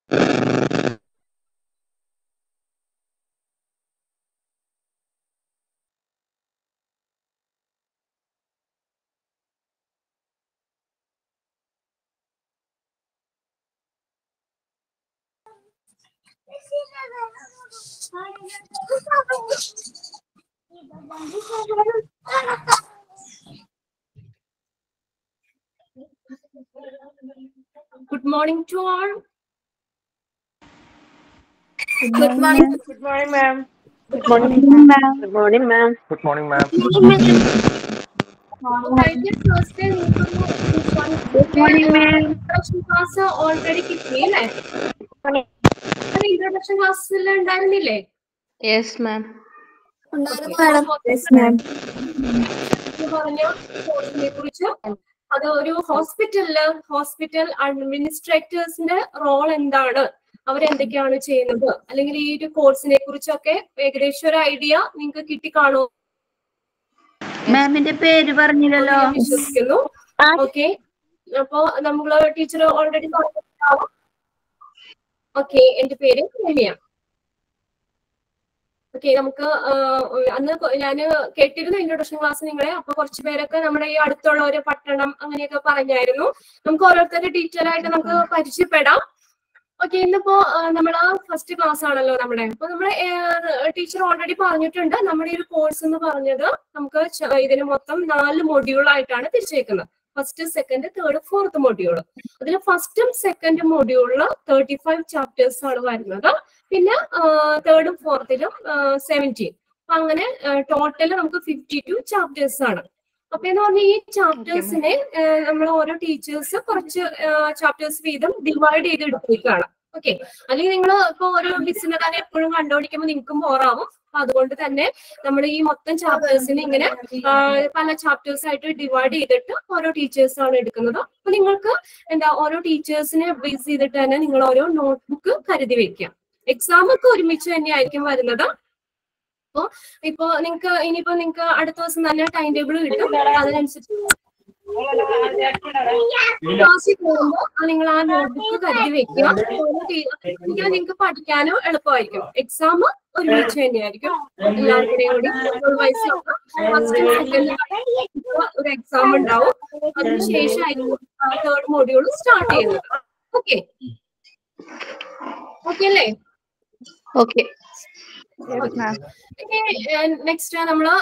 Good morning to all. Good morning. Good morning, ma'am. Good morning, ma'am. Good morning, ma'am. Good morning, ma'am. Introduction class already കിട്ടിയില്ലേ? Introduction class ഉണ്ടായിരുന്നില്ലേ? Yes, ma'am. Yes, ma'am. പറഞ്ഞ കോഴ്സിനെ കുറിച്ച് അത് ഒരു hospital അഡ്മിനിസ്ട്രേറ്റേഴ്സിന്റെ role എന്താണ്, അവരെന്തൊക്കെയാണ് ചെയ്യുന്നത്, അല്ലെങ്കിൽ ഈ ഒരു കോഴ്സിനെ കുറിച്ചൊക്കെ ഏകദേശം ഒരു ഐഡിയ നിങ്ങൾക്ക് കിട്ടിക്കാണോ? മാമിന്റെ പേര് പറഞ്ഞില്ലല്ലോ. വിശ്വസിക്കുന്നു. ഓക്കെ, അപ്പോ നമ്മള് ടീച്ചർ ഓൾറെഡി പറഞ്ഞിട്ടുണ്ടാവും. ഓക്കെ, എന്റെ പേര് രമ്യ. ഓക്കെ, നമുക്ക് അന്ന് ഞാൻ കേട്ടിരുന്നു ഇൻട്രൊഡക്ഷൻ ക്ലാസ് നിങ്ങളെ. അപ്പൊ കുറച്ച് പേരൊക്കെ നമ്മുടെ ഈ അടുത്തുള്ള ഒരു പട്ടണം അങ്ങനെയൊക്കെ പറഞ്ഞായിരുന്നു. നമുക്ക് ഓരോരുത്തരുടെ ഡീറ്റെയിൽ ആയിട്ട് നമുക്ക് പരിചയപ്പെടാം. ഓക്കെ, ഇന്നിപ്പോ നമ്മളെ ഫസ്റ്റ് ക്ലാസ് ആണല്ലോ നമ്മുടെ. അപ്പൊ നമ്മുടെ ടീച്ചർ ഓൾറെഡി പറഞ്ഞിട്ടുണ്ട്, നമ്മുടെ ഒരു കോഴ്സ് എന്ന് പറഞ്ഞത് നമുക്ക് ഇതിന് മൊത്തം 4 മൊഡ്യൂളായിട്ടാണ് തിരിച്ചേക്കുന്നത്. First, second, third, fourth module. അതിൽ ഫസ്റ്റും സെക്കൻഡ് മൊഡ്യൂളില് 35 ചാപ്റ്റേഴ്സ് ആണ് വരുന്നത്. പിന്നെ തേർഡും ഫോർത്തിലും 17. അപ്പൊ അങ്ങനെ ടോട്ടൽ നമുക്ക് 52 ചാപ്റ്റേഴ്സ് ആണ്. അപ്പൊ എന്ന് പറഞ്ഞാൽ ഈ ചാപ്റ്റേഴ്സിനെ നമ്മൾ ഓരോ ടീച്ചേഴ്സ് കുറച്ച് ചാപ്റ്റേഴ്സ് വീതം ഡിവൈഡ് ചെയ്ത് എടുത്തേക്കാണ്. ഓക്കെ, അല്ലെങ്കിൽ നിങ്ങൾ ഇപ്പൊ ഓരോ ബിസിനസ് തന്നെ എപ്പോഴും കണ്ടുപിടിക്കുമ്പോൾ നിങ്ങൾക്കും ബോറാവും. അപ്പൊ അതുകൊണ്ട് തന്നെ നമ്മൾ ഈ മൊത്തം ചാപ്റ്റേഴ്സിന് ഇങ്ങനെ പല ചാപ്റ്റേഴ്സ് ആയിട്ട് ഡിവൈഡ് ചെയ്തിട്ട് ഓരോ ടീച്ചേഴ്സ് ആണ് എടുക്കുന്നത്. അപ്പൊ നിങ്ങൾക്ക് ഓരോ ടീച്ചേഴ്സിനെ ബേസ് ചെയ്തിട്ട് തന്നെ നിങ്ങൾ ഓരോ നോട്ട്ബുക്ക് കരുതി വെക്കാം. എക്സാം ഒക്കെ ഒരുമിച്ച് തന്നെയായിരിക്കും വരുന്നത്. ഇപ്പൊ നിങ്ങൾക്ക് അടുത്ത ദിവസം തന്നെ ടൈം ടേബിൾ കിട്ടും. അതിനനുസരിച്ച് ക്ലാസ്സിൽ പോകുമ്പോൾ നിങ്ങൾ ആ നോട്ട്ബുക്ക് കരുതി വെക്കുക. നിങ്ങൾക്ക് പഠിക്കാനോ എളുപ്പമായിരിക്കും. എക്സാം ഒരുമിച്ച് തന്നെയായിരിക്കും എല്ലാവരുടെയും കൂടി. ഫസ്റ്റ് സെക്കൻഡ് ഒരു എക്സാം ഉണ്ടാവും. അതിനുശേഷമായിരിക്കും തേർഡ് മൊഡ്യൂൾ സ്റ്റാർട്ട് ചെയ്യുന്നത്. ഓക്കെ അല്ലേ? Okay. നെക്സ്റ്റ് നമ്മള്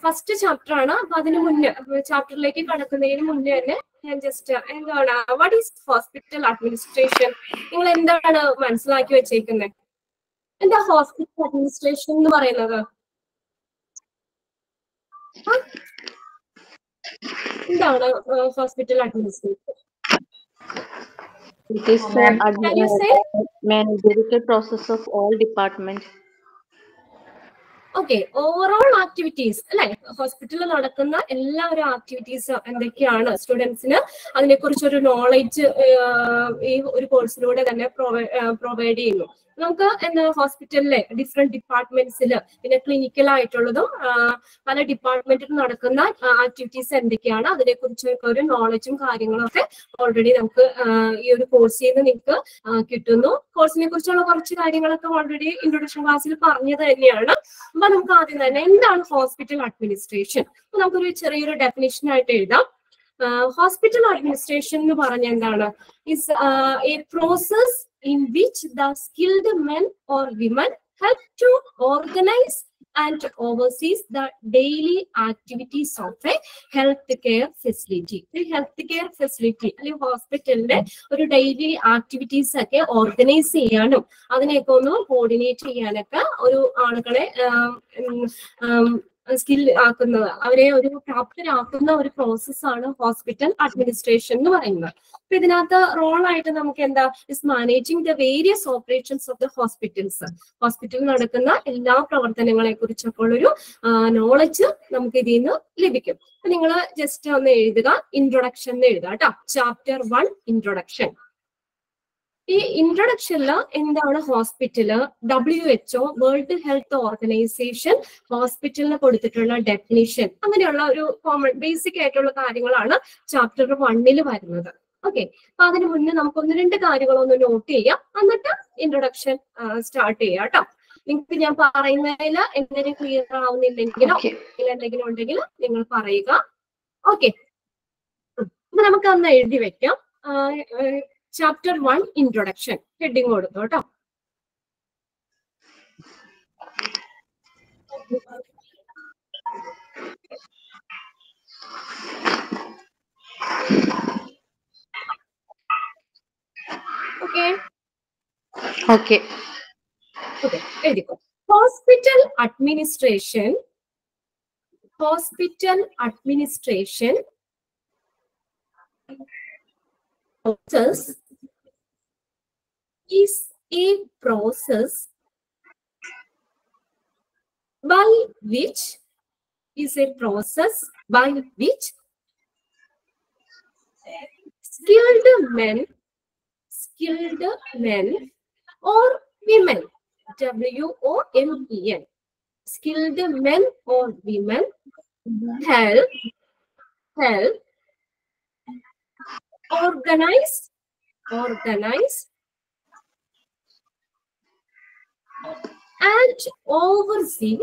ഫസ്റ്റ് ചാപ്റ്റർ ആണ്. അപ്പൊ അതിന് മുന്നേ ചാപ്റ്ററിലേക്ക് കടക്കുന്നതിന് മുന്നേ തന്നെ ഞാൻ ജസ്റ്റ് എന്താണ് വാട്ട് ഈസ് ഹോസ്പിറ്റൽ അഡ്മിനിസ്ട്രേഷൻ, നിങ്ങൾ എന്താണ് മനസ്സിലാക്കി വെച്ചേക്കുന്നത്? എന്താ ഹോസ്പിറ്റൽ അഡ്മിനിസ്ട്രേഷൻ എന്ന് പറയുന്നത്? എന്താണ് hospital administration? It is the managerial process of all departments. Okay, overall activities അല്ലെ, ഹോസ്പിറ്റലിൽ നടക്കുന്ന എല്ലാ ഒരു ആക്ടിവിറ്റീസ് എന്തൊക്കെയാണ് സ്റ്റുഡൻസിന് അതിനെക്കുറിച്ചൊരു നോളജ് ഈ ഒരു കോഴ്സിലൂടെ തന്നെ പ്രൊവൈഡ് ചെയ്യുന്നു. നമുക്ക് എന്താ ഹോസ്പിറ്റലിലെ ഡിഫറെന്റ് ഡിപ്പാർട്ട്മെന്റ്സിൽ പിന്നെ ക്ലിനിക്കൽ ആയിട്ടുള്ളതും പല ഡിപ്പാർട്ട്മെന്റിൽ നടക്കുന്ന ആക്ടിവിറ്റീസ് എന്തൊക്കെയാണ് അതിനെക്കുറിച്ചൊക്കെ ഒരു നോളജും കാര്യങ്ങളും ഒക്കെ ഓൾറെഡി നമുക്ക് ഈ ഒരു കോഴ്സിൽ നിന്ന് നിങ്ങൾക്ക് കിട്ടുന്നു. കോഴ്സിനെ കുറിച്ചുള്ള കുറച്ച് കാര്യങ്ങളൊക്കെ ഓൾറെഡി ഇൻട്രൊഡക്ഷൻ ക്ലാസ്സിൽ പറഞ്ഞത് തന്നെയാണ്. അപ്പൊ നമുക്ക് ആദ്യം തന്നെ എന്താണ് ഹോസ്പിറ്റൽ അഡ്മിനിസ്ട്രേഷൻ? അപ്പൊ നമുക്കൊരു ചെറിയൊരു ഡെഫിനിഷൻ ആയിട്ട് എഴുതാം. ഹോസ്പിറ്റൽ അഡ്മിനിസ്ട്രേഷൻ എന്ന് പറഞ്ഞ എന്താണ്? Is A process in which the skilled men or women help to organize and oversees the daily activities of a healthcare facility. The healthcare facility അല്ലെങ്കിൽ ഹോസ്പിറ്റലിന്റെ ഒരു ഡെയിലി ആക്ടിവിറ്റീസ് ഒക്കെ ഓർഗനൈസ് ചെയ്യാനും അതിനെയൊക്കെ ഒന്ന് കോർഡിനേറ്റ് ചെയ്യാനൊക്കെ ഒരു ആളുകളെ സ്കിൽ ആക്കുന്നത്, അവരെ ഒരു പ്രാപ്തരാക്കുന്ന ഒരു പ്രോസസ്സാണ് ഹോസ്പിറ്റൽ അഡ്മിനിസ്ട്രേഷൻ എന്ന് പറയുന്നത്. അപ്പൊ ഇതിനകത്ത് റോളായിട്ട് നമുക്ക് എന്താ is managing the various operations of the hospitals. ഹോസ്പിറ്റലിൽ നടക്കുന്ന എല്ലാ പ്രവർത്തനങ്ങളെ കുറിച്ചൊക്കെ ഉള്ളൊരു നോളജ് നമുക്ക് ഇതിൽ നിന്ന് ലഭിക്കും. അപ്പൊ നിങ്ങൾ ജസ്റ്റ് ഒന്ന് എഴുതുക, ഇൻട്രൊഡക്ഷൻ എന്ന് എഴുതുക കേട്ടോ. Chapter 1 introduction. ഈ ഇൻട്രൊഡക്ഷനിൽ എന്താണ് hospital, WHO world health organisation ഹോസ്പിറ്റലിന് കൊടുത്തിട്ടുള്ള ഡെഫിനിഷൻ, അങ്ങനെയുള്ള ഒരു കോമൺ ബേസിക് ആയിട്ടുള്ള കാര്യങ്ങളാണ് ചാപ്റ്റർ 1 വരുന്നത്. ഓക്കെ, അപ്പൊ അതിന് മുന്നേ നമുക്ക് ഒന്ന് രണ്ട് കാര്യങ്ങളൊന്ന് നോട്ട് ചെയ്യാം, എന്നിട്ട് ഇൻട്രൊഡക്ഷൻ സ്റ്റാർട്ട് ചെയ്യാം കേട്ടോ. നിങ്ങൾക്ക് ഞാൻ പറയുന്നതിൽ എന്തെങ്കിലും ക്ലിയർ ആവുന്നില്ലെങ്കിലോ എന്തെങ്കിലും ഉണ്ടെങ്കിൽ നിങ്ങൾ പറയുക. ഓക്കെ, അപ്പൊ നമുക്ക് അന്ന് എഴുതി വെക്കാം. ചാപ്റ്റർ 1 ഇൻട്രൊഡക്ഷൻ ഹെഡിങ് കൊടുത്തു കേട്ടോ. Okay Okay. ഓക്കെ, എഴുതിക്കോ. Hospital administration process is a process by which skilled men or women, WOMEN, skilled men or women help organize and oversee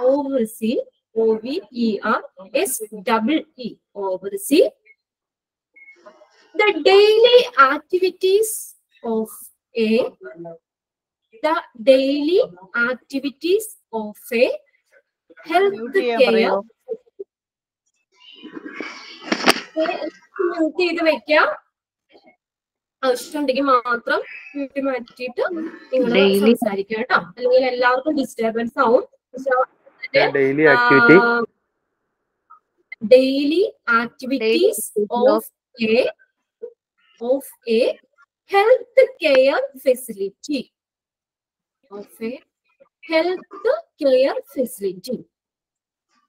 OVERSEE, oversee the daily activities of a health care. Mute ചെയ്ത് വെക്കാം, ആവശ്യമുണ്ടെങ്കിൽ മാത്രം mute മാറ്റിയിട്ട് നിങ്ങൾ സംസാരിക്കുക കേട്ടോ, അല്ലെങ്കിൽ എല്ലാവർക്കും ഡിസ്റ്റർബൻസ് ആവും. Daily activities of a health care facility.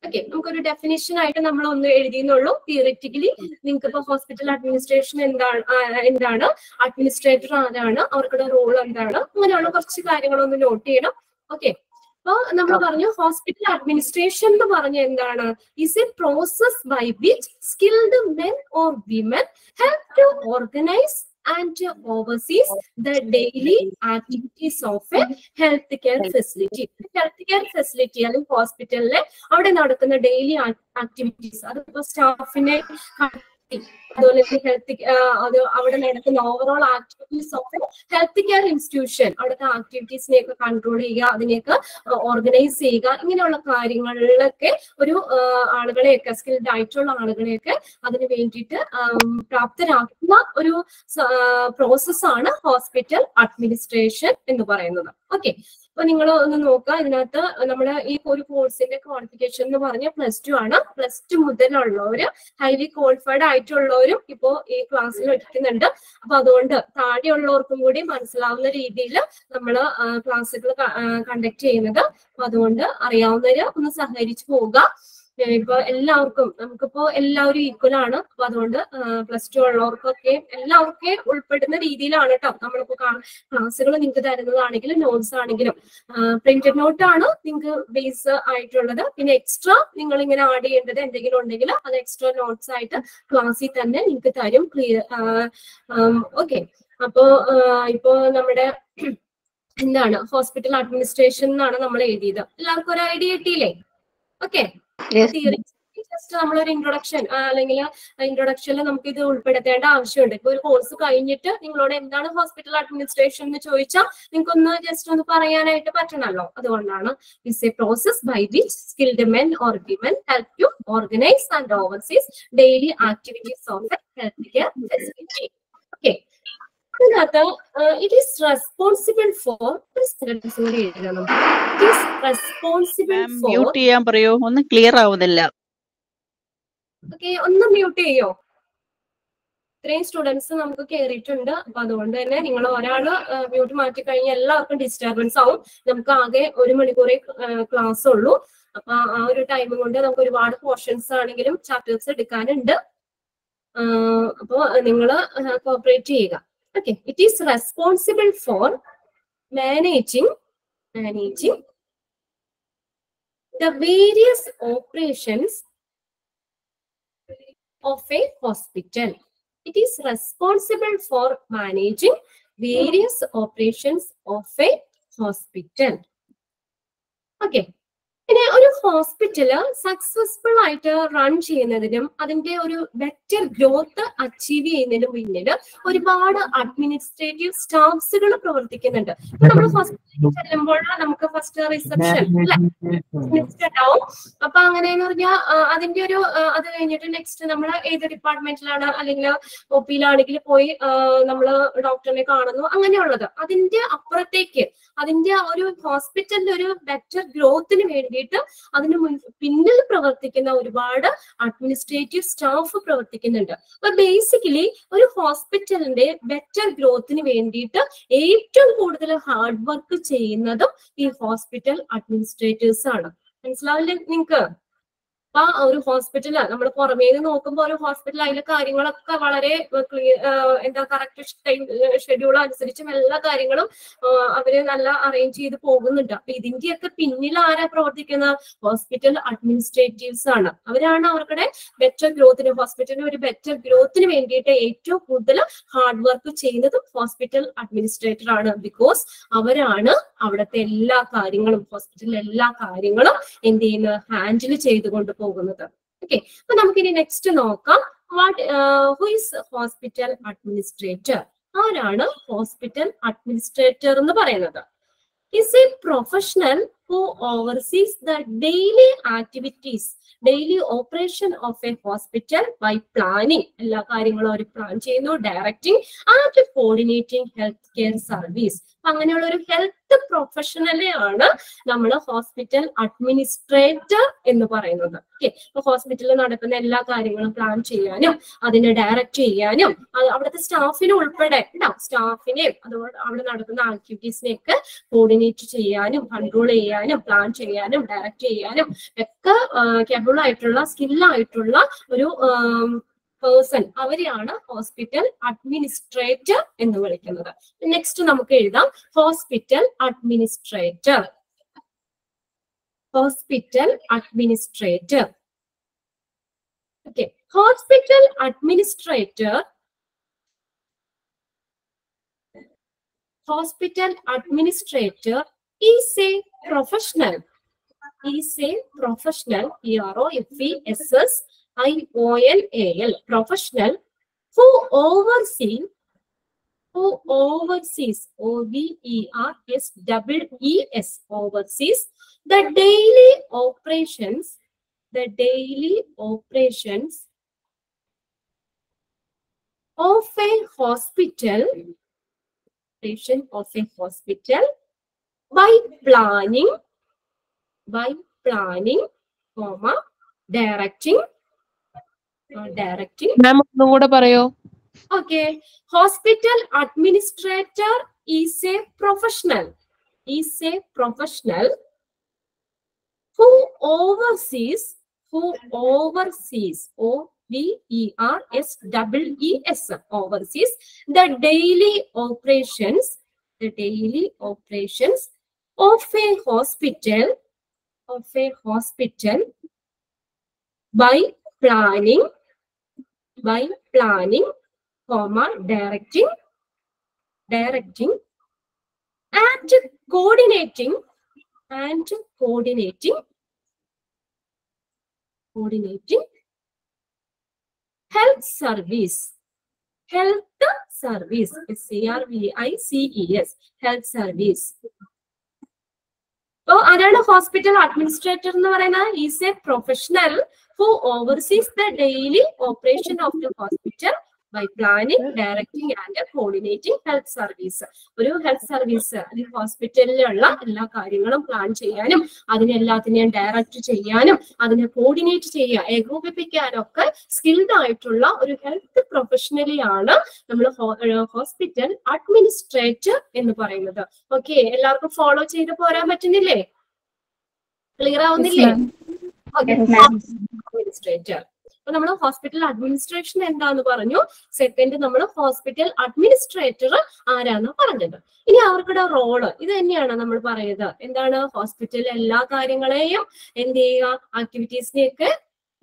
Okay, നമുക്കൊരു ഡെഫിനിഷൻ ആയിട്ട് നമ്മൾ ഒന്ന് എഴുതിയെന്നുള്ളൂ. തിയറിറ്റിക്കലി നിങ്ങൾക്ക് ഇപ്പൊ ഹോസ്പിറ്റൽ അഡ്മിനിസ്ട്രേഷൻ എന്താണ്, അഡ്മിനിസ്ട്രേറ്റർ ആരാണ്, അവർക്കുള്ള റോൾ എന്താണ്, അങ്ങനെയുള്ള കുറച്ച് കാര്യങ്ങളൊന്ന് നോട്ട് ചെയ്യണം. ഓക്കെ, അപ്പൊ നമ്മൾ പറഞ്ഞു ഹോസ്പിറ്റൽ അഡ്മിനിസ്ട്രേഷൻ എന്ന് പറഞ്ഞ എന്താണ്, is a process by which skilled men or women help to organise and oversees the daily activities of a healthcare facility. Healthcare facility അല്ലെങ്കിൽ ഹോസ്പിറ്റലിലെ അവിടെ നടക്കുന്ന ഡെയിലി ആക്ടിവിറ്റീസ്, അതിപ്പോ സ്റ്റാഫിനെ അതുപോലെ അത് അവിടെ നടക്കുന്ന overall activities of health care institution, അവിടുത്തെ ആക്ടിവിറ്റീസിനെയൊക്കെ കൺട്രോൾ ചെയ്യുക, അതിനെയൊക്കെ ഓർഗനൈസ് ചെയ്യുക, ഇങ്ങനെയുള്ള കാര്യങ്ങളിലൊക്കെ ഒരു ആളുകളെയൊക്കെ സ്കിൽഡ് ആയിട്ടുള്ള ആളുകളെയൊക്കെ അതിന് വേണ്ടിയിട്ട് പ്രാപ്തരാക്കുന്ന ഒരു പ്രോസസ്സാണ് ഹോസ്പിറ്റൽ അഡ്മിനിസ്ട്രേഷൻ എന്ന് പറയുന്നത്. ഓക്കെ, അപ്പൊ നിങ്ങൾ ഒന്ന് നോക്കുക, ഇതിനകത്ത് നമ്മുടെ ഈ ഒരു കോഴ്സിന്റെ ക്വാളിഫിക്കേഷൻ എന്ന് പറഞ്ഞാൽ +2 ആണ്. +2 മുതലുള്ളവര് ഹൈലി ക്വാളിഫൈഡ് ആയിട്ടുള്ളവരും ഇപ്പോ ഈ ക്ലാസ്സിൽ ഇരിക്കുന്നുണ്ട്. അപ്പൊ അതുകൊണ്ട് താഴെയുള്ളവർക്കും കൂടി മനസ്സിലാവുന്ന രീതിയിൽ നമ്മൾ ക്ലാസ്സുകൾ കണ്ടക്ട് ചെയ്യുന്നത്. അപ്പൊ അതുകൊണ്ട് അറിയാവുന്നവര് ഒന്ന് സഹകരിച്ചു പോവുക. ഇപ്പൊ എല്ലാവർക്കും നമുക്കിപ്പോ എല്ലാവരും ഈക്വൽ ആണ്. അപ്പൊ അതുകൊണ്ട് +2 ഉള്ളവർക്കൊക്കെ എല്ലാവർക്കും ഉൾപ്പെടുന്ന രീതിയിലാണ് കേട്ടോ നമ്മളിപ്പോ ക്ലാസ്സുകൾ നിങ്ങൾക്ക് തരുന്നതാണെങ്കിലും നോട്ട്സ് ആണെങ്കിലും. പ്രിന്റഡ് നോട്ടാണ് നിങ്ങൾക്ക് ബേസ് ആയിട്ടുള്ളത്. പിന്നെ എക്സ്ട്രാ നിങ്ങൾ ഇങ്ങനെ ആഡ് ചെയ്യേണ്ടത് എന്തെങ്കിലും ഉണ്ടെങ്കിൽ അത് എക്സ്ട്രാ നോട്ട്സ് ആയിട്ട് ക്ലാസ്സിൽ തന്നെ നിങ്ങൾക്ക് തരും. ക്ലിയർ? ഓക്കെ, അപ്പോ ഇപ്പോ നമ്മുടെ എന്താണ് ഹോസ്പിറ്റൽ അഡ്മിനിസ്ട്രേഷൻ എന്നാണ് നമ്മൾ എഴുതിയത്. എല്ലാവർക്കും ഒരു ഐഡിയ കിട്ടിയില്ലേ? ഓക്കെ, ജസ്റ്റ് നമ്മളൊരു ഇൻട്രൊഡക്ഷൻ അല്ലെങ്കിൽ ഇൻട്രൊഡക്ഷനിൽ നമുക്ക് ഇത് ഉൾപ്പെടുത്തേണ്ട ആവശ്യമുണ്ട്. ഇപ്പൊ ഒരു കോഴ്സ് കഴിഞ്ഞിട്ട് നിങ്ങളോട് എന്താണ് ഹോസ്പിറ്റൽ അഡ്മിനിസ്ട്രേഷൻ എന്ന് ചോദിച്ചാൽ നിങ്ങൾക്കൊന്ന് ജസ്റ്റ് ഒന്ന് പറയാനായിട്ട് പറ്റണല്ലോ. അതുകൊണ്ടാണ് it's a process by which skilled men or women help to organise and oversees daily activities of a health care facility. Okay, അതിനകത്ത് it is responsible for mute ചെയ്യാൻ പറയോ? ഒന്ന് ക്ലിയർ ആവുന്നില്ല. ഓക്കെ, ഒന്ന് മ്യൂട്ട് ചെയ്യോ? ഇത്രയും സ്റ്റുഡൻസ് നമുക്ക് കയറിയിട്ടുണ്ട്. അപ്പൊ അതുകൊണ്ട് തന്നെ നിങ്ങൾ ഒരാള് മ്യൂട്ട് മാറ്റി കഴിഞ്ഞാൽ എല്ലാവർക്കും ഡിസ്റ്റർബൻസ് ആവും. നമുക്ക് ആകെ 1 മണിക്കൂറേ ക്ലാസ് ഉള്ളൂ. അപ്പൊ ആ ഒരു ടൈം കൊണ്ട് നമുക്ക് ഒരുപാട് പോർഷൻസ് ആണെങ്കിലും ചാപ്റ്റേഴ്സ് എടുക്കാനുണ്ട്. അപ്പൊ നിങ്ങൾ കോപ്പറേറ്റ് ചെയ്യുക. Okay, it is responsible four managing the various operations of a hospital. It is responsible for managing various operations of a hospital. Okay. ഇനി ഒരു ഹോസ്പിറ്റല് സക്സസ്ഫുൾ ആയിട്ട് റൺ ചെയ്യുന്നതിനും അതിന്റെ ഒരു ബെറ്റർ ഗ്രോത്ത് അച്ചീവ് ചെയ്യുന്നതിനും പിന്നിൽ ഒരുപാട് അഡ്മിനിസ്ട്രേറ്റീവ് സ്റ്റാഫ്സുകൾ പ്രവർത്തിക്കുന്നുണ്ട്. ഇപ്പൊ നമ്മൾ ഹോസ്പിറ്റലിൽ ചെല്ലുമ്പോൾ നമുക്ക് ഫസ്റ്റ് റിസപ്ഷൻ ഉണ്ടാവും. അപ്പൊ അങ്ങനെയെന്ന് പറഞ്ഞാൽ അതിന്റെ ഒരു അത് കഴിഞ്ഞിട്ട് നെക്സ്റ്റ് നമ്മൾ ഏത് ഡിപ്പാർട്ട്മെന്റിലാണ് അല്ലെങ്കിൽ ഒ പിയിലാണെങ്കിൽ പോയി നമ്മൾ ഡോക്ടറിനെ കാണുന്നു, അങ്ങനെയുള്ളത്. അതിന്റെ അപ്പുറത്തേക്ക് അതിന്റെ ഒരു ഹോസ്പിറ്റലിന്റെ ഒരു ബെറ്റർ ഗ്രോത്തിന് വേണ്ടിയിട്ട് അതിന് പിന്നിൽ പ്രവർത്തിക്കുന്ന ഒരുപാട് അഡ്മിനിസ്ട്രേറ്റീവ് സ്റ്റാഫ് പ്രവർത്തിക്കുന്നുണ്ട്. അപ്പൊ ബേസിക്കലി ഒരു ഹോസ്പിറ്റലിന്റെ ബെറ്റർ ഗ്രോത്തിന് വേണ്ടിയിട്ട് ഏറ്റവും കൂടുതൽ ഹാർഡ് വർക്ക് ചെയ്യുന്നതും ഈ ഹോസ്പിറ്റൽ അഡ്മിനിസ്ട്രേറ്റേഴ്സ് ആണ്. മനസ്സിലാവില്ലേ നിങ്ങൾക്ക്? അപ്പൊ ഒരു ഹോസ്പിറ്റല് നമ്മൾ പുറമേ നിന്ന് നോക്കുമ്പോൾ ഒരു ഹോസ്പിറ്റൽ അതിലെ കാര്യങ്ങളൊക്കെ വളരെ എന്താ കറക്റ്റ് ഷെഡ്യൂൾ അനുസരിച്ചും എല്ലാ കാര്യങ്ങളും അവര് നല്ല അറേഞ്ച് ചെയ്ത് പോകുന്നുണ്ട്. അപ്പൊ ഇതിന്റെയൊക്കെ പിന്നിൽ ആരാ പ്രവർത്തിക്കുന്ന? ഹോസ്പിറ്റൽ അഡ്മിനിസ്ട്രേറ്റീവ്സ് ആണ്. അവരാണ് അവരുടെ ബെറ്റർ ഗ്രോത്തിന്, ഹോസ്പിറ്റലിന് ഒരു ബെറ്റർ ഗ്രോത്തിന് വേണ്ടിയിട്ട് ഏറ്റവും കൂടുതൽ ഹാർഡ് വർക്ക് ചെയ്യുന്നതും ഹോസ്പിറ്റൽ അഡ്മിനിസ്ട്രേറ്റർ ആണ്. ബിക്കോസ് അവരാണ് അവിടുത്തെ എല്ലാ കാര്യങ്ങളും, ഹോസ്പിറ്റലിലെ എല്ലാ കാര്യങ്ങളും എന്ത് ചെയ്യുന്നത്, ഹാൻഡിൽ ചെയ്തുകൊണ്ട് പോകുന്നത്. ഓക്കെ, അപ്പൊ നമുക്കിനി നെക്സ്റ്റ് നോക്കാം. Who is hospital administrator? ആരാണ് ഹോസ്പിറ്റൽ അഡ്മിനിസ്ട്രേറ്റർ എന്ന് പറയുന്നത്? Is A professional who oversees the daily activities, daily operation of a hospital by planning, എല്ലാ കാര്യങ്ങളും അവർ പ്ലാൻ ചെയ്യുന്നു, directing and coordinating health care service. അങ്ങനെയുള്ള ഒരു ഹെൽത്ത് പ്രൊഫഷണലെ ആണ് നമ്മൾ ഹോസ്പിറ്റൽ അഡ്മിനിസ്ട്രേറ്റർ എന്ന് പറയുന്നത്. ഓക്കെ, അപ്പൊ ഹോസ്പിറ്റലിൽ നടക്കുന്ന എല്ലാ കാര്യങ്ങളും പ്ലാൻ ചെയ്യാനും അതിനെ ഡയറക്റ്റ് ചെയ്യാനും അവിടുത്തെ സ്റ്റാഫിനെ ഉൾപ്പെടെ സ്റ്റാഫിനെയും അതുപോലെ അവിടെ നടക്കുന്ന ആക്ടിവിറ്റീസിനെയൊക്കെ കോർഡിനേറ്റ് ചെയ്യാനും കൺട്രോൾ ചെയ്യാനും പ്ലാൻ ചെയ്യാനും ഡയറക്റ്റ് ചെയ്യാനും ഒക്കെ കേപ്പബിൾ ആയിട്ടുള്ള സ്കില്ലായിട്ടുള്ള ഒരു പേഴ്സൺ, അവരെയാണ് ഹോസ്പിറ്റൽ അഡ്മിനിസ്ട്രേറ്റർ എന്ന് വിളിക്കുന്നത്. നെക്സ്റ്റ് നമുക്ക് എഴുതാം hospital administrator. Hospital administrator. Okay, hospital administrator. Hospital administrator is a professional. Is a professional. Professional. Professional who oversees. Oversees. Oversees the daily operations. The daily operations of a hospital. Of a hospital by planning, comma, directing. Ma'am, ഒന്നും കൂടെ പറയോ? Okay, hospital administrator is a professional. Is a professional who oversees. Oversees the daily operations. The daily operations of a hospital. By planning, comma, directing and coordinating health service. Service. Health service. So, another hospital administrator is a professional who oversees the daily operation of the hospital by planning, directing and coordinating health service. ഒരു health service ഹോസ്പിറ്റലിലുള്ള എല്ലാ കാര്യങ്ങളും plan ചെയ്യാനും അതിനെല്ലാത്തിനെയും direct ചെയ്യാനും അതിനെ coordinate ചെയ്യാൻ ഏകോപിപ്പിക്കാനൊക്കെ skilled ആയിട്ടുള്ള ഒരു health പ്രൊഫഷണലിയാണ് നമ്മൾ ഹോസ്പിറ്റൽ അഡ്മിനിസ്ട്രേറ്റർ എന്ന് പറയുന്നത്. ഓക്കെ, എല്ലാവർക്കും ഫോളോ ചെയ്ത് പോരാൻ പറ്റുന്നില്ലേ? ക്ലിയർ ആവുന്നില്ലേ? അഡ്മിനിസ്ട്രേറ്റർ. അപ്പൊ നമ്മൾ ഹോസ്പിറ്റൽ അഡ്മിനിസ്ട്രേഷൻ എന്താന്ന് പറഞ്ഞു. സെക്കൻഡ് നമ്മൾ ഹോസ്പിറ്റൽ അഡ്മിനിസ്ട്രേറ്റർ ആരാന്ന് പറഞ്ഞത്. ഇനി അവർക്കുടെ റോള് ഇത് തന്നെയാണ് നമ്മൾ പറയുന്നത്. എന്താണ്? ഹോസ്പിറ്റലിലെ എല്ലാ കാര്യങ്ങളെയും എന്ത് ചെയ്യുക, ആക്ടിവിറ്റീസിനെയൊക്കെ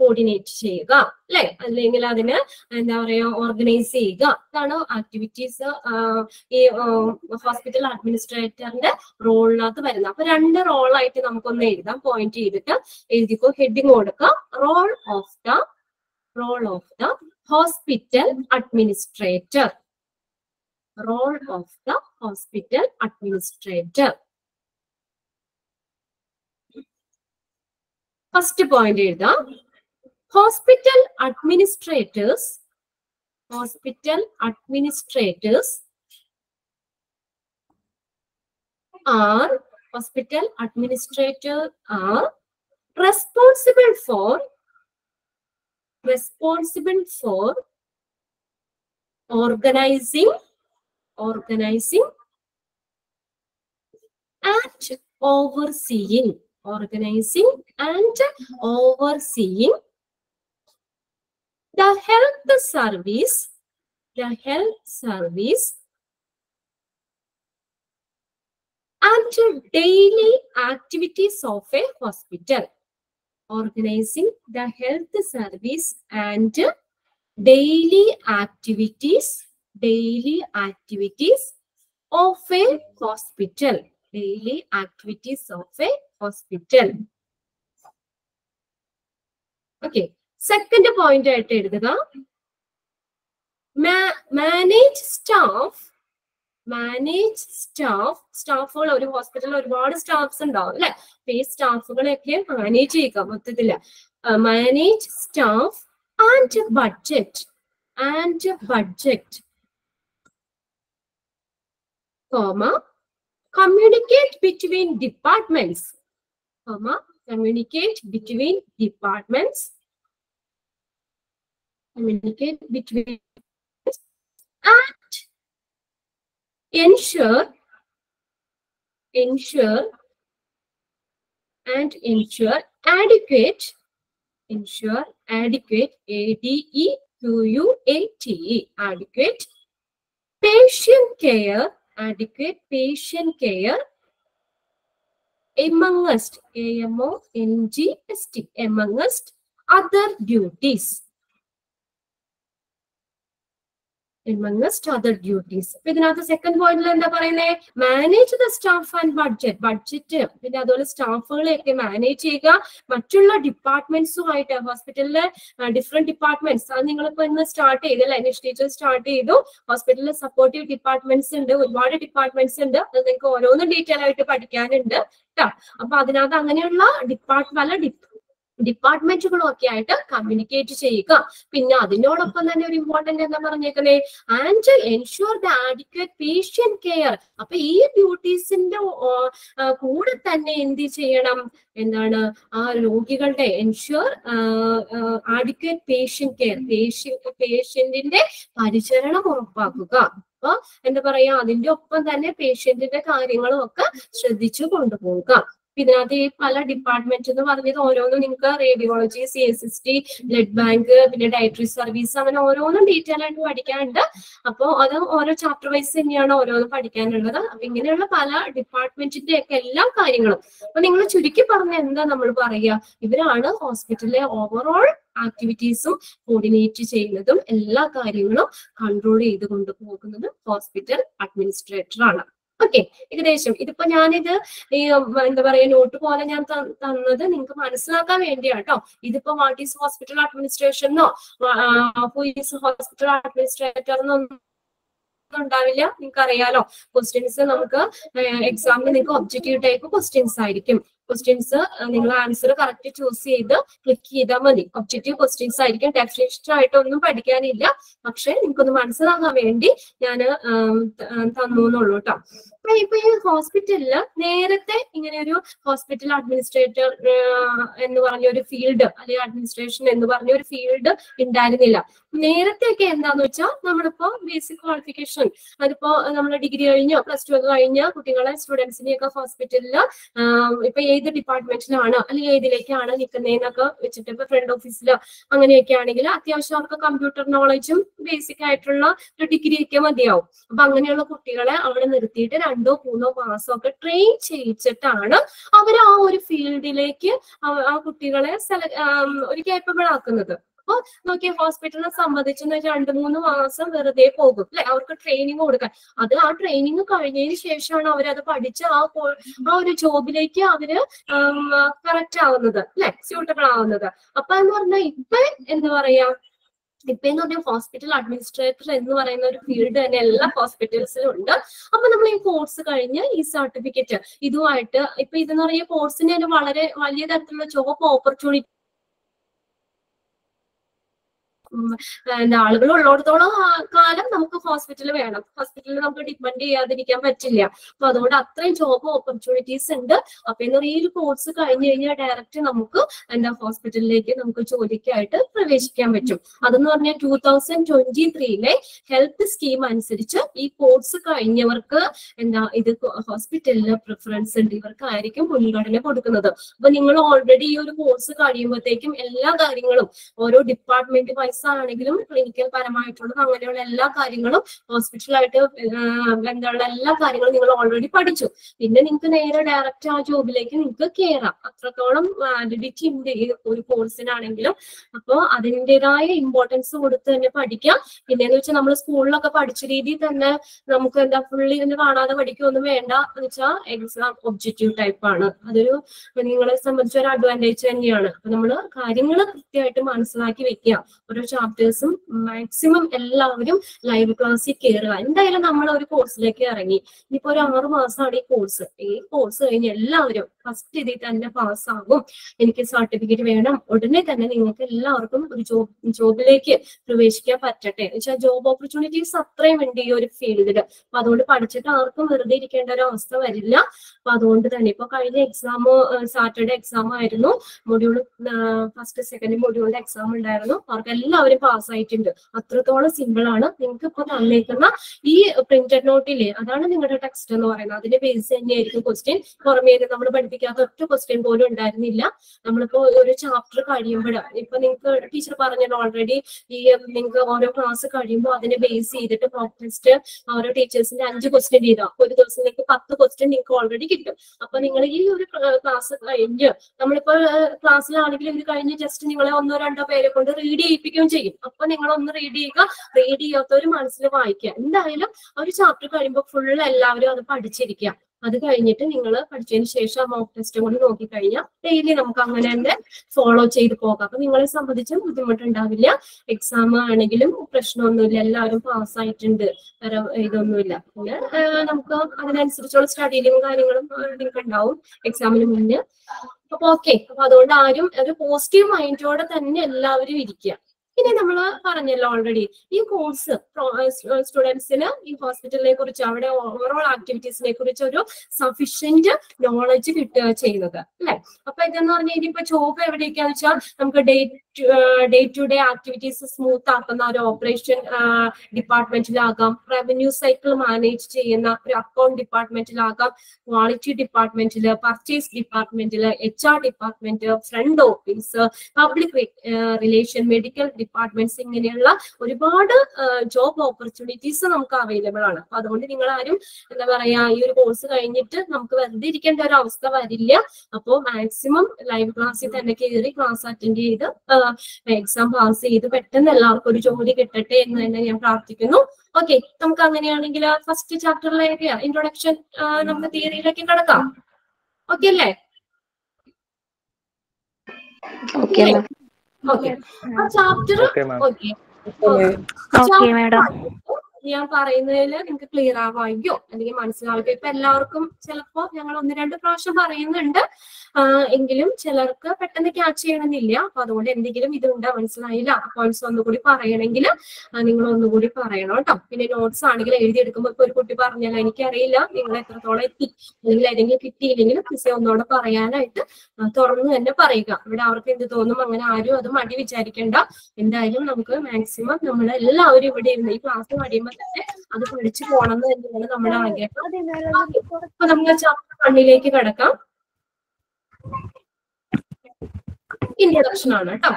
കോർഡിനേറ്റ് ചെയ്യുക അല്ലെ, അല്ലെങ്കിൽ അതിന് എന്താ പറയാ ഓർഗനൈസ് ചെയ്യുക. ഇതാണ് ആക്ടിവിറ്റീസ് ഈ ഹോസ്പിറ്റൽ അഡ്മിനിസ്ട്രേറ്ററിന്റെ റോളിനകത്ത് വരുന്നത്. അപ്പൊ 2 റോളായിട്ട് നമുക്കൊന്ന് എഴുതാം. പോയിന്റ് ചെയ്തിട്ട് എഴുതിക്കോ, ഹെഡിങ് കൊടുക്കാം. Role of the hospital administrator. Role of the hospital administrator. First point എഴുതാം. Hospital administrators are responsible for organizing and overseeing the health service and daily activities of a hospital. Organizing the health service and daily activities of a hospital. Okay. Second point ആയിട്ട് എഴുതുക. Manage സ്റ്റാഫുകൾ. ഒരു ഹോസ്പിറ്റലിൽ ഒരുപാട് staffs ഉണ്ടാവും അല്ലെ. അപ്പൊ ഈ സ്റ്റാഫുകളെയൊക്കെ മാനേജ് ചെയ്യുക മൊത്തത്തില്. Manage staff and budget communicate between departments and ensure adequate adequate patient care amongst other duties. അപ്പൊ ഇതിനകത്ത് സെക്കൻഡ് പോയിന്റിൽ എന്താ പറയുന്നത്? Manage the staff and budget. പിന്നെ അതുപോലെ സ്റ്റാഫുകളെയൊക്കെ മാനേജ് ചെയ്യുക. മറ്റുള്ള ഡിപ്പാർട്ട്മെന്റ്സുമായിട്ട് ഹോസ്പിറ്റലിലെ ഡിഫറെന്റ് ഡിപ്പാർട്ട്മെന്റ്സ് അത് നിങ്ങളിപ്പോ ഇന്ന് സ്റ്റാർട്ട് ചെയ്തു അല്ലെ. ടീച്ചർ സ്റ്റാർട്ട് ചെയ്തു. ഹോസ്പിറ്റലിൽ സപ്പോർട്ടീവ് ഡിപ്പാർട്ട്മെന്റ്സ് ഉണ്ട്, ഒരുപാട് ഡിപ്പാർട്ട്മെന്റ്സ് ഉണ്ട്. അത് നിങ്ങൾക്ക് ഓരോന്നും ഡീറ്റെയിൽ ആയിട്ട് പഠിക്കാനുണ്ട് കേട്ടോ. അപ്പൊ അതിനകത്ത് അങ്ങനെയുള്ള പല ഡിപ്പാർട്ട്മെന്റുകളും ഒക്കെ ആയിട്ട് കമ്മ്യൂണിക്കേറ്റ് ചെയ്യുക. പിന്നെ അതിനോടൊപ്പം തന്നെ ഒരു ഇമ്പോർട്ടന്റ് എന്താ പറഞ്ഞേക്കുന്നേ? And ensure the adequate patient care. അപ്പൊ ഈ ഡ്യൂട്ടീസിന്റെ കൂടെ തന്നെ എന്ത് ചെയ്യണം? എന്താണ് ആ രോഗികളുടെ എൻഷുർ ആഡിക്വേറ്റ് പേഷ്യന്റ് കെയർ, പേഷ്യന്റിന്റെ പരിചരണം ഉറപ്പാക്കുക. അപ്പൊ എന്താ പറയാ, അതിന്റെ ഒപ്പം തന്നെ പേഷ്യന്റിന്റെ കാര്യങ്ങളും ഒക്കെ ശ്രദ്ധിച്ചു കൊണ്ടുപോവുക. ഇതിനകത്ത് ഈ പല ഡിപ്പാർട്ട്മെന്റ് എന്ന് പറഞ്ഞത് ഓരോന്നും നിങ്ങൾക്ക് റേഡിയോളജി, CSST, ബ്ലഡ് ബാങ്ക്, പിന്നെ ഡയറ്ററി സർവീസ്, അങ്ങനെ ഓരോന്നും ഡീറ്റെയിൽ ആയിട്ട് പഠിക്കാനുണ്ട്. അപ്പോൾ അത് ഓരോ ചാപ്റ്റർ വൈസ് തന്നെയാണ് ഓരോന്നും പഠിക്കാനുള്ളത്. അപ്പൊ ഇങ്ങനെയുള്ള പല ഡിപ്പാർട്ട്മെന്റിന്റെ ഒക്കെ എല്ലാ കാര്യങ്ങളും അപ്പൊ നിങ്ങൾ ചുരുക്കി പറഞ്ഞ എന്താ നമ്മൾ പറയുക? ഇവരാണ് ഹോസ്പിറ്റലിലെ ഓവറോൾ ആക്ടിവിറ്റീസും കോർഡിനേറ്റ് ചെയ്യുന്നതും എല്ലാ കാര്യങ്ങളും കൺട്രോൾ ചെയ്ത് കൊണ്ടുപോകുന്നതും ഹോസ്പിറ്റൽ അഡ്മിനിസ്ട്രേറ്റർ ആണ്. ഓക്കെ, ഏകദേശം ഇതിപ്പോ ഞാനിത് ഈ എന്താ പറയാ നോട്ട് പോലെ ഞാൻ തന്നത് നിങ്ങൾക്ക് മനസ്സിലാക്കാൻ വേണ്ടിയാട്ടോ. ഇതിപ്പോ വാട്ട് ഈസ് ഹോസ്പിറ്റൽ അഡ്മിനിസ്ട്രേഷനോ ഹു ഈസ് ഹോസ്പിറ്റൽ അഡ്മിനിസ്ട്രേറ്റർ എന്നൊന്നും ഉണ്ടാവില്ല. നിങ്ങൾക്ക് അറിയാലോ, ക്വസ്റ്റ്യൻസ് നമുക്ക് എക്സാമിന് നിങ്ങൾക്ക് ഒബ്ജക്റ്റീവ് ടൈപ്പ് ക്വസ്റ്റ്യൻസ് ആയിരിക്കും. ക്വസ്റ്റ്യൻസ് നിങ്ങൾ ആൻസർ കറക്റ്റ് ചൂസ് ചെയ്ത് ക്ലിക്ക് ചെയ്താൽ മതി. ഒബ്ജക്റ്റീവ് ക്വസ്റ്റ്യൻസ് ആയിരിക്കും. ടെക്സ്റ്റ് ആയിട്ടൊന്നും പഠിക്കാനില്ല. പക്ഷെ നിങ്ങൾക്കൊന്ന് മനസ്സിലാക്കാൻ വേണ്ടി ഞാൻ തന്നു എന്നുള്ളൂ കേട്ടോ. ഇപ്പൊ ഈ ഹോസ്പിറ്റലില് നേരത്തെ ഇങ്ങനെ ഒരു ഹോസ്പിറ്റൽ അഡ്മിനിസ്ട്രേറ്റർ എന്ന് പറഞ്ഞ ഒരു ഫീൽഡ് അല്ലെങ്കിൽ അഡ്മിനിസ്ട്രേഷൻ എന്ന് പറഞ്ഞ ഒരു ഫീൽഡ് ഉണ്ടായിരുന്നില്ല. നേരത്തെ ഒക്കെ എന്താന്ന് വെച്ചാൽ നമ്മളിപ്പോ ബേസിക് ക്വാളിഫിക്കേഷൻ അതിപ്പോ നമ്മൾ ഡിഗ്രി കഴിഞ്ഞോ പ്ലസ് ടു ഒക്കെ കഴിഞ്ഞ കുട്ടികളെ സ്റ്റുഡൻസിനെയൊക്കെ ഹോസ്പിറ്റലില് ഇപ്പൊ 8th ഏത് ഡിപ്പാർട്ട്മെന്റിലാണ് അല്ലെങ്കിൽ ഏതിലേക്കാണ് നിൽക്കുന്നതെന്നൊക്കെ വെച്ചിട്ട് ഇപ്പൊ ഫ്രണ്ട് ഓഫീസിലോ അങ്ങനെയൊക്കെ ആണെങ്കിൽ അത്യാവശ്യം അവർക്ക് കമ്പ്യൂട്ടർ നോളജും ബേസിക് ആയിട്ടുള്ള ഒരു ഡിഗ്രി ഒക്കെ മതിയാവും. അപ്പൊ അങ്ങനെയുള്ള കുട്ടികളെ അവിടെ നിർത്തിയിട്ട് 2 or 3 മാസമൊക്കെ ട്രെയിൻ ചെയ്യിച്ചിട്ടാണ് അവർ ആ ഒരു ഫീൽഡിലേക്ക് ആ കുട്ടികളെ ഒരു കേപ്പബിൾ ആക്കുന്നത്. അപ്പൊ നോക്കിയ ഹോസ്പിറ്റലിനെ സംബന്ധിച്ച് 2-3 മാസം വെറുതെ പോകും അല്ലെ, അവർക്ക് ട്രെയിനിങ് കൊടുക്കാൻ. അത് ആ ട്രെയിനിങ് കഴിഞ്ഞതിന് ശേഷമാണ് അവരത് പഠിച്ച് ആ ഒരു ജോബിലേക്ക് അവര് കറക്റ്റ് ആവുന്നത് അല്ലെ, സ്യൂട്ടബിൾ ആവുന്നത്. അപ്പൊ എന്ന് പറഞ്ഞാൽ ഇപ്പൊ എന്താ പറയാ, ഇപ്പൊ എന്ന് പറഞ്ഞാൽ ഹോസ്പിറ്റൽ അഡ്മിനിസ്ട്രേറ്റർ എന്ന് പറയുന്ന ഒരു ഫീൽഡ് തന്നെ എല്ലാ ഹോസ്പിറ്റൽസിലും ഉണ്ട്. അപ്പൊ നമ്മൾ ഈ കോഴ്സ് കഴിഞ്ഞ് ഈ സർട്ടിഫിക്കറ്റ് ഇതുമായിട്ട് ഇപ്പൊ ഇതെന്ന് പറയുന്ന കോഴ്സിന് തന്നെ വളരെ വലിയ തരത്തിലുള്ള ജോബ് ഓപ്പർച്യൂണിറ്റി ആളുകൾ ഉള്ളിടത്തോളം കാലം നമുക്ക് ഹോസ്പിറ്റൽ വേണം. ഹോസ്പിറ്റലിൽ നമുക്ക് ഡിപ്പെൻഡ് ചെയ്യാതിരിക്കാൻ പറ്റില്ല. അപ്പൊ അതുകൊണ്ട് അത്രയും ജോബ് ഓപ്പർച്യൂണിറ്റീസ് ഉണ്ട്. അപ്പൊ എന്ന് പറയുന്ന ഈ ഒരു കോഴ്സ് കഴിഞ്ഞു കഴിഞ്ഞാൽ ഡയറക്റ്റ് നമുക്ക് ഹോസ്പിറ്റലിലേക്ക് നമുക്ക് ജോലിക്കായിട്ട് പ്രവേശിക്കാൻ പറ്റും. അതെന്ന് പറഞ്ഞാൽ 2023 ഹെൽത്ത് സ്കീം അനുസരിച്ച് ഈ കോഴ്സ് കഴിഞ്ഞവർക്ക് ഇത് ഹോസ്പിറ്റലിന് പ്രിഫറൻസ് ഉണ്ട്, ഇവർക്കായിരിക്കും മുൻഗണന കൊടുക്കുന്നത്. അപ്പൊ നിങ്ങൾ ഓൾറെഡി ഈ ഒരു കോഴ്സ് കഴിയുമ്പോഴത്തേക്കും എല്ലാ കാര്യങ്ങളും ഓരോ ഡിപ്പാർട്ട്മെന്റ് വൈസ് ആണെങ്കിലും ക്ലിനിക്കൽ പരമായിട്ടുള്ളത് അങ്ങനെയുള്ള എല്ലാ കാര്യങ്ങളും ഹോസ്പിറ്റലായിട്ട് ബന്ധമുള്ള എല്ലാ കാര്യങ്ങളും നിങ്ങൾ ഓൾറെഡി പഠിച്ചു. പിന്നെ നിങ്ങൾക്ക് നേരെ ഡയറക്റ്റ് ആ ജോബിലേക്ക് നിങ്ങൾക്ക് കയറാം. അത്രത്തോളം വാലിഡിറ്റി ഉണ്ട് ഈ ഒരു കോഴ്സിനാണെങ്കിലും. അപ്പോൾ അതിൻ്റെതായ ഇമ്പോർട്ടൻസ് കൊടുത്ത് തന്നെ പഠിക്കാം. പിന്നെന്ന് വെച്ചാൽ നമ്മൾ സ്കൂളിലൊക്കെ പഠിച്ച രീതിയിൽ തന്നെ നമുക്ക് ഫുള്ളി ഇരുന്ന് കാണാതെ പഠിക്കുകയൊന്നും വേണ്ട. എന്ന് വെച്ചാൽ എക്സാം ഒബ്ജക്റ്റീവ് ടൈപ്പ് ആണ്. അതൊരു നിങ്ങളെ സംബന്ധിച്ച ഒരു അഡ്വാൻറ്റേജ് തന്നെയാണ്. അപ്പൊ നമ്മള് കാര്യങ്ങൾ കൃത്യമായിട്ട് മനസ്സിലാക്കി വെക്കുക. ഓരോ ചാപ്റ്റേഴ്സും മാക്സിമം എല്ലാവരും ലൈവ് ക്ലാസ്സിൽ കയറുക. എന്തായാലും നമ്മൾ ഒരു കോഴ്സിലേക്ക് ഇറങ്ങി, ഇനിയിപ്പോ ഒരു 6 മാസമാണ് ഈ കോഴ്സ് കഴിഞ്ഞ് എല്ലാവരും ഫസ്റ്റ് ഇതിൽ തന്നെ പാസ്സാകും. എനിക്ക് സർട്ടിഫിക്കറ്റ് വേണം, ഉടനെ തന്നെ നിങ്ങൾക്ക് എല്ലാവർക്കും ഒരു ജോബിലേക്ക് പ്രവേശിക്കാൻ പറ്റട്ടെ. എന്ന് വെച്ചാൽ ജോബ് ഓപ്പർച്യൂണിറ്റീസ് അത്രയും ഉണ്ട് ഈ ഒരു ഫീൽഡിൽ. അപ്പൊ അതുകൊണ്ട് പഠിച്ചിട്ട് ആർക്കും വെറുതെ ഇരിക്കേണ്ട ഒരു അവസ്ഥ വരില്ല. അപ്പൊ അതുകൊണ്ട് തന്നെ ഇപ്പൊ കഴിഞ്ഞ എക്സാം സാറ്റർഡേ എക്സാം ആയിരുന്നു, മൊഡ്യൂൾ ഫസ്റ്റ് സെക്കൻഡ് മൊഡ്യൂളിന്റെ എക്സാം ഉണ്ടായിരുന്നു. അവർക്ക് എല്ലാവരും പാസ്സായിട്ടുണ്ട്. അത്രത്തോളം സിമ്പിൾ ആണ്. നിങ്ങൾക്ക് ഇപ്പൊ തന്നേക്കുന്ന ഈ പ്രിന്റഡ് നോട്ടില്ലേ, അതാണ് നിങ്ങളുടെ ടെക്സ്റ്റ് എന്ന് പറയുന്നത്. അതിന്റെ ബേസ് തന്നെയായിരിക്കും ക്വസ്റ്റ്യൻ. പുറമേ നമ്മൾ പഠിപ്പിക്കാത്ത ഒറ്റ ക്വസ്റ്റ്യൻ പോലും ഉണ്ടായിരുന്നില്ല. നമ്മളിപ്പോ ഒരു ചാപ്റ്റർ കഴിയുമ്പോൾ ഇപ്പൊ നിങ്ങൾക്ക് ടീച്ചർ പറഞ്ഞല്ലോ ഓൾറെഡി, ഈ നിങ്ങൾക്ക് ഓരോ ക്ലാസ് കഴിയുമ്പോൾ അതിനെ ബേസ് ചെയ്തിട്ട് മോക്ക് ടെസ്റ്റ് ഓരോ ടീച്ചേഴ്സിന്റെ 5 ക്വസ്റ്റ്യൻ ചെയ്താൽ ഒരു ദിവസം നിങ്ങൾക്ക് 10 ക്വസ്റ്റ്യൻ നിങ്ങൾക്ക് ഓൾറെഡി കിട്ടും. അപ്പൊ നിങ്ങൾ ഈ ഒരു ക്ലാസ് കഴിഞ്ഞ് നമ്മളിപ്പോ ക്ലാസ്സിലാണെങ്കിൽ ഇത് കഴിഞ്ഞ് ജസ്റ്റ് നിങ്ങളെ 1-2 പേരെ കൊണ്ട് റീഡ് ചെയ്യിപ്പിക്കുകയും ചെയ്യും. അപ്പൊ നിങ്ങൾ ഒന്ന് റീഡ് ചെയ്യുക, റീഡ് ചെയ്യാത്തവര് മനസ്സിൽ വായിക്കുക. എന്തായാലും ഒരു ചാപ്റ്റർ കഴിയുമ്പോൾ ഫുൾ എല്ലാവരും അത് പഠിച്ചിരിക്കുക. അത് കഴിഞ്ഞിട്ട് നിങ്ങൾ പഠിച്ചതിന് ശേഷം മോക്ക് ടെസ്റ്റും കൂടി നോക്കിക്കഴിഞ്ഞാൽ ഡെയിലി നമുക്ക് അങ്ങനെ തന്നെ ഫോളോ ചെയ്ത് പോകാം. അപ്പൊ നിങ്ങളെ സംബന്ധിച്ച് ബുദ്ധിമുട്ടുണ്ടാവില്ല. എക്സാം ആണെങ്കിലും പ്രശ്നമൊന്നുമില്ല, എല്ലാവരും പാസ്സായിട്ടുണ്ട്, വേറെ ഇതൊന്നുമില്ല. പിന്നെ നമുക്ക് അതിനനുസരിച്ചുള്ള സ്റ്റഡിയിലും കാര്യങ്ങളും നിങ്ങൾക്ക് ഉണ്ടാവും എക്സാമിന് മുന്നേ. അപ്പൊ ഓക്കെ, അപ്പൊ അതുകൊണ്ട് ആരും ഒരു പോസിറ്റീവ് മൈൻഡോടെ തന്നെ എല്ലാവരും ഇരിക്കുക. ഇനി നമ്മൾ പറഞ്ഞല്ലോ ഓൾറെഡി ഈ കോഴ്സ് സ്റ്റുഡൻസിന് ഈ ഹോസ്പിറ്റലിനെ കുറിച്ച് അവിടെ ഓവറോൾ ആക്ടിവിറ്റീസിനെ കുറിച്ച് ഒരു സഫീഷ്യന്റ് നോളജ് കിട്ടുക ചെയ്യുന്നത് അല്ലെ. അപ്പൊ ഇതെന്ന് പറഞ്ഞാൽ ഇനിയിപ്പോ ജോബ് എവിടെയൊക്കെയാന്ന് വെച്ചാൽ നമുക്ക് day to day activities smooth ആക്കുന്ന ഒരു ഓപ്പറേഷൻ ഡിപ്പാർട്ട്മെന്റിലാകാം, റവന്യൂ സൈക്കിൾ മാനേജ് ചെയ്യുന്ന ഒരു അക്കൗണ്ട് ഡിപ്പാർട്ട്മെന്റിലാകാം, ക്വാളിറ്റി ഡിപ്പാർട്ട്മെന്റിൽ, പർച്ചേസ് ഡിപ്പാർട്ട്മെന്റിൽ, HR department, front office, public relation, medical departments, ഇങ്ങനെയുള്ള ഒരുപാട് ജോബ് ഓപ്പർച്യൂണിറ്റീസ് നമുക്ക് അവൈലബിൾ ആണ്. അപ്പൊ അതുകൊണ്ട് നിങ്ങൾ ആരും എന്താ പറയാ ഈ ഒരു കോഴ്സ് കഴിഞ്ഞിട്ട് നമുക്ക് വെറുതെ ഇരിക്കേണ്ട ഒരു അവസ്ഥ വരില്ല. അപ്പോൾ മാക്സിമം ലൈവ് ക്ലാസ്സിൽ തന്നെ കയറി ക്ലാസ് അറ്റൻഡ് ചെയ്ത് എക്സാം പാസ് ചെയ്ത് പെട്ടെന്ന് എല്ലാവർക്കും ഒരു ജോലി കിട്ടട്ടെ എന്ന് തന്നെ ഞാൻ പ്രാർത്ഥിക്കുന്നു. ഓക്കെ, നമുക്ക് അങ്ങനെയാണെങ്കിൽ ഫസ്റ്റ് ചാപ്റ്ററിലേക്ക് ഇൻട്രൊഡക്ഷൻ നമുക്ക് തിയറിയിലേക്ക് കടക്കാം. ഓക്കെ അല്ലേ? ഓക്കെ, ചാപ്റ്റർ ഞാൻ പറയുന്നതിൽ നിങ്ങൾക്ക് ക്ലിയർ ആവായോ അല്ലെങ്കിൽ മനസ്സിലാവുകയോ? ഇപ്പൊ എല്ലാവർക്കും ചിലപ്പോ ഞങ്ങൾ 1-2 പ്രാവശ്യം പറയുന്നുണ്ട്, എങ്കിലും ചിലർക്ക് പെട്ടെന്ന് ക്യാച്ച് ചെയ്യണമെന്നില്ല. അപ്പൊ അതുകൊണ്ട് എന്തെങ്കിലും ഇതുണ്ട് മനസ്സിലായില്ല, പോയിന്റ്സ് ഒന്നുകൂടി പറയണമെങ്കിൽ നിങ്ങൾ ഒന്നുകൂടി പറയണം കേട്ടോ. പിന്നെ നോട്ട്സ് ആണെങ്കിൽ എഴുതിയെടുക്കുമ്പോൾ ഇപ്പൊ ഒരു കുട്ടി പറഞ്ഞാൽ എനിക്കറിയില്ല നിങ്ങൾ എത്രത്തോളം എത്തി അല്ലെങ്കിൽ ഏതെങ്കിലും കിട്ടിയില്ലെങ്കിൽ മിസ്സേ ഒന്നുകൂടെ പറയാനായിട്ട് തുറന്നു തന്നെ പറയുക. ഇവിടെ അവർക്ക് എന്ത് തോന്നും അങ്ങനെ ആരും അത് മടി വിചാരിക്കേണ്ട. എന്തായാലും നമുക്ക് മാക്സിമം നമ്മൾ എല്ലാവരും ഇവിടെ ഇരുന്ന് ഈ ക്ലാസ് കഴിയുമ്പോൾ തന്നെ അത് പഠിച്ചു പോകണം എന്ന് തന്നെയാണ് നമ്മുടെ ആഗ്രഹം. അപ്പൊ നമുക്ക് ചാപ്റ്റർ 1 കടക്കാം. ഇൻട്രൊഡക്ഷൻ ആണ് കേട്ടോ.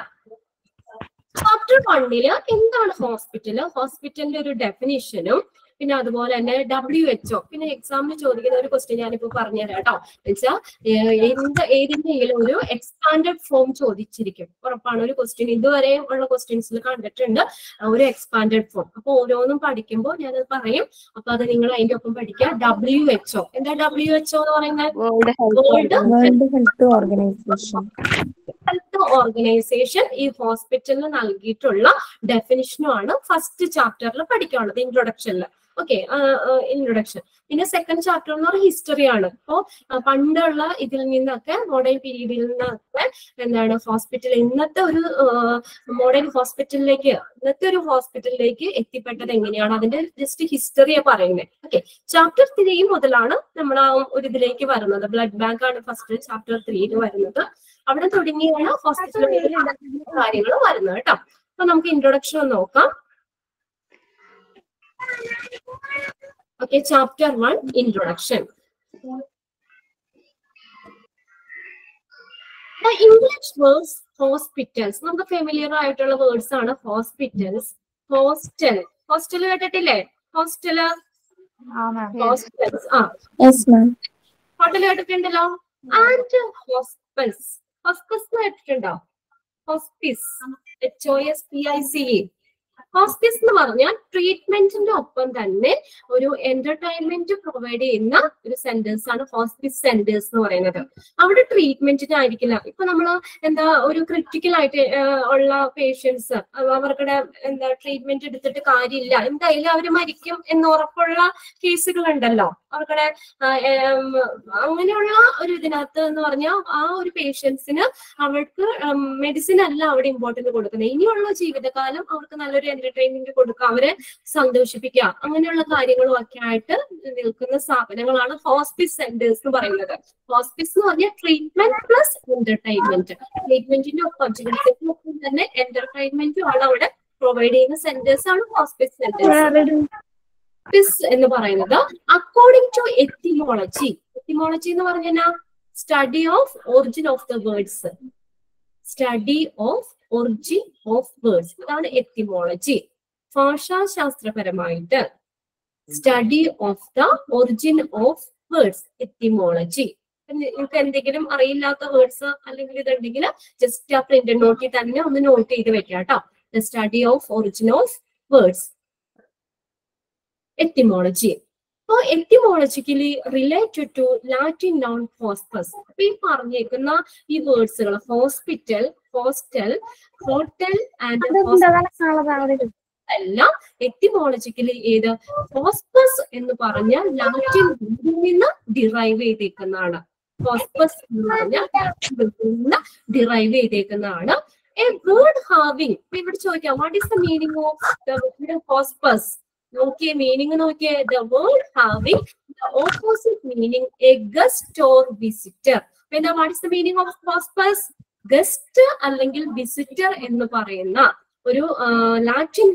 ചാപ്റ്റർ 1 എന്താണ് ഹോസ്പിറ്റൽ, ഹോസ്പിറ്റലിന്റെ ഒരു ഡെഫിനിഷനും പിന്നെ അതുപോലെ തന്നെ WHO, പിന്നെ എക്സാമിന് ചോദിക്കുന്ന ഒരു ക്വസ്റ്റ്യൻ ഞാനിപ്പോ പറഞ്ഞുതരാം കേട്ടോ. വെച്ചാൽ ഏതിന്റെങ്കിലും ഒരു എക്സ്പാൻഡഡ് ഫോം ചോദിച്ചിരിക്കും, ഉറപ്പാണ്. ഒരു ക്വസ്റ്റ്യൻ ഇതുവരെ ഉള്ള ക്വസ്റ്റ്യൻസിൽ കണ്ടിട്ടുണ്ട് ഒരു എക്സ്പാൻഡഡ് ഫോം. അപ്പൊ ഓരോന്നും പഠിക്കുമ്പോൾ ഞാനത് പറയും. അപ്പൊ അത് നിങ്ങൾ അതിന്റെ ഒപ്പം പഠിക്കുക. WHO എന്താ WHO എന്ന് പറയുന്നത്? World health organisation. Health organisation ഈ ഹോസ്പിറ്റലിന് നൽകിയിട്ടുള്ള ഡെഫിനിഷനും ആണ് ഫസ്റ്റ് ചാപ്റ്ററിൽ പഠിക്കാനുള്ളത്, ഇൻട്രൊഡക്ഷനിൽ. Okay, introduction. പിന്നെ സെക്കൻഡ് ചാപ്റ്റർ എന്ന് പറയുന്നത് ഹിസ്റ്ററി ആണ്. ഇപ്പോ പണ്ടുള്ള ഇതിൽ നിന്നൊക്കെ മോഡേൺ പീരീഡിൽ നിന്നൊക്കെ എന്താണ് ഹോസ്പിറ്റൽ ഇന്നത്തെ ഒരു മോഡേൺ ഹോസ്പിറ്റലിലേക്ക് എത്തിപ്പെട്ടത് എങ്ങനെയാണ്, അതിന്റെ ജസ്റ്റ് ഹിസ്റ്ററിയെ പറയുന്നത്. ഓക്കെ, ചാപ്റ്റർ 3 മുതലാണ് നമ്മൾ ആ ഒരു ഇതിലേക്ക് വരുന്നത്. ബ്ലഡ് ബാങ്ക് ആണ് ഫസ്റ്റ് ചാപ്റ്റർ 3 വരുന്നത്. അവിടെ തുടങ്ങിയാണ് ഹോസ്പിറ്റലിൽ കാര്യങ്ങൾ വരുന്നത് കേട്ടോ. അപ്പൊ നമുക്ക് ഇൻട്രൊഡക്ഷൻ നോക്കാം. Okay, chapter 1, introduction. The English words hospitals. നമുക്ക് ഫെമിലിയർ ആയിട്ടുള്ള വേർഡ്സ് ആണ് ഹോസ്പിറ്റൽസ്, ഹോസ്റ്റൽ. ഹോസ്റ്റൽ കേട്ടിട്ടില്ലേ? Hostel, hostels. ഹോട്ടൽ കേട്ടിട്ടുണ്ടല്ലോ. And hospice. ഹോസ്പിസ് കേട്ടിട്ടുണ്ടോ? Hospice, HOSPICE. ഹോസ്പിസ് എന്ന് പറഞ്ഞാൽ ട്രീറ്റ്മെന്റിന്റെ ഒപ്പം തന്നെ ഒരു എന്റർടൈൻമെന്റ് പ്രൊവൈഡ് ചെയ്യുന്ന ഒരു സെന്റേഴ്സ് ആണ് ഹോസ്പിസ് സെന്റേഴ്സ് എന്ന് പറയുന്നത്. അവിടെ ട്രീറ്റ്മെന്റിനായിരിക്കില്ല. ഇപ്പൊ നമ്മൾ ഒരു ക്രിട്ടിക്കൽ ആയിട്ട് ഉള്ള പേഷ്യൻസ്, അവർക്കുടെ ട്രീറ്റ്മെന്റ് എടുത്തിട്ട് കാര്യമില്ല, എന്തായാലും അവർ മരിക്കും എന്ന് ഉറപ്പുള്ള കേസുകൾ ഉണ്ടല്ലോ. അവർക്കുടെ അങ്ങനെയുള്ള ഒരു ഇതിനകത്ത് എന്ന് പറഞ്ഞാൽ ആ ഒരു പേഷ്യൻസിന് അവർക്ക് മെഡിസിൻ അല്ല അവിടെ ഇമ്പോർട്ടന്റ് കൊടുക്കുന്നത്. ഇനിയുള്ള ജീവിതകാലം അവർക്ക് നല്ലൊരു എന്റർടൈൻമെന്റ് കൊടുക്കുക, അവരെ സന്തോഷിപ്പിക്കുക, അങ്ങനെയുള്ള കാര്യങ്ങളും ഒക്കെ ആയിട്ട് നിൽക്കുന്ന സ്ഥാപനങ്ങളാണ് ഹോസ്പിസ് സെന്റേഴ്സ് എന്ന് പറയുന്നത്. ഹോസ്പിസ് എന്ന് പറഞ്ഞാൽ ട്രീറ്റ്മെന്റ് പ്ലസ് എന്റർടൈൻമെന്റ്. ട്രീറ്റ്മെന്റിന്റെ ഒപ്പം ചികിത്സയ്ക്കൊപ്പം തന്നെ എന്റർടൈൻമെന്റും ആണ് അവിടെ പ്രൊവൈഡ് ചെയ്യുന്ന സെന്റേഴ്സ് ആണ് ഹോസ്പിസ് സെന്റേഴ്സ്. ഹോസ്പിസ് എന്ന് പറയുന്നത് അക്കോർഡിംഗ് ടു എറ്റിമോളജി. എറ്റിമോളജി എന്ന് പറഞ്ഞാൽ study of origin of the words. Study of origin of words, അതാണ് എറ്റിമോളജി. ഭാഷാശാസ്ത്രപരമായിട്ട് study of the origin of words, etymology. നിങ്ങൾക്ക് എന്തെങ്കിലും അറിയില്ലാത്ത വേർഡ്സ് അല്ലെങ്കിൽ ഇതുണ്ടെങ്കിൽ ജസ്റ്റ് ആ പ്രിന്റ് നോട്ടിൽ തന്നെ ഒന്ന് നോട്ട് ചെയ്ത് വെക്കാം കേട്ടോ. The study of origin of words, etymology. So etymologically related to Latin noun hospus. അപ്പൊ ഈ പറഞ്ഞേക്കുന്ന ഈ വേർഡ്സുകൾ ഹോസ്പിറ്റൽ, ഹോസ്റ്റൽ, ഹോട്ടൽ ആൻഡ് എല്ലാം എറ്റിമോളജിക്കലി ഏത് ഹോസ്പസ് എന്ന് പറഞ്ഞാൽ ലാറ്റിൻ നിന്ന് ഡിറൈവ് ചെയ്തേക്കുന്നതാണ്. ഹോസ്പസ് എന്ന് പറഞ്ഞാൽ ഡിറൈവ് ചെയ്തേക്കുന്നതാണ്. A word having. ഇവിടെ ചോദിക്കാം what is the meaning of the ഹോസ്പസ്? നോക്കിയേ മീനിങ് നോക്കിയേ. The word having the opposite meaning A guest or visitor. പിന്നെ what is the meaning of ഹോസ്പസ്? Guest അല്ലെങ്കിൽ വിസിറ്റർ എന്ന് പറയുന്ന ഒരു ലാറ്റിൻ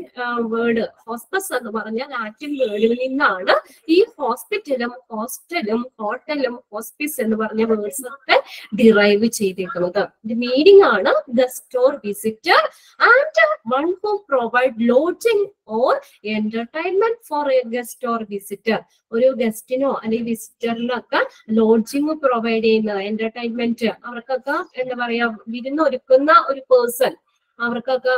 വേർഡ്. ഹോസ്പസ് എന്ന് പറഞ്ഞ ലാറ്റിൻ വേർഡിൽ നിന്നാണ് ഈ ഹോസ്പിറ്റലും ഹോസ്റ്റലും ഹോട്ടലും ഹോസ്പിസ് എന്ന് പറഞ്ഞ വേർഡ്സ് ഒക്കെ ഡിറൈവ് ചെയ്തേക്കുന്നത്. മീനിങ് ആണ് guest or visitor and one who provide lodging or entertainment for a guest or visitor. ഒരു ഗസ്റ്റിനോ അല്ലെങ്കിൽ വിസിറ്ററിനോ ഒക്കെ ലോഡ്ജിങ് പ്രൊവൈഡ് ചെയ്യുന്ന എന്റർടൈൻമെന്റ്, അവർക്കൊക്കെ എന്താ പറയാ വിരുന്നൊരുക്കുന്ന ഒരു പേഴ്സൺ, അവർക്കൊക്കെ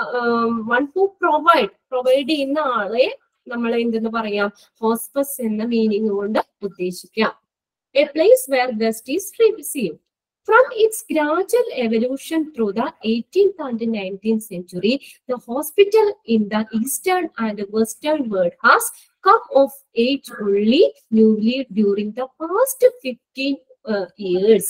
വൺ ഹു പ്രൊവൈഡ് ചെയ്യുന്ന ആളെ നമ്മൾ എന്തെന്ന് പറയാം ഹോസ്പസ് എന്ന മീനിങ് കൊണ്ട് ഉദ്ദേശിക്കാം. A place where guest is received. From its gradual evolution through the 18th and 19th century, the hospital in the eastern and western world has come of age only newly during the past 15 years.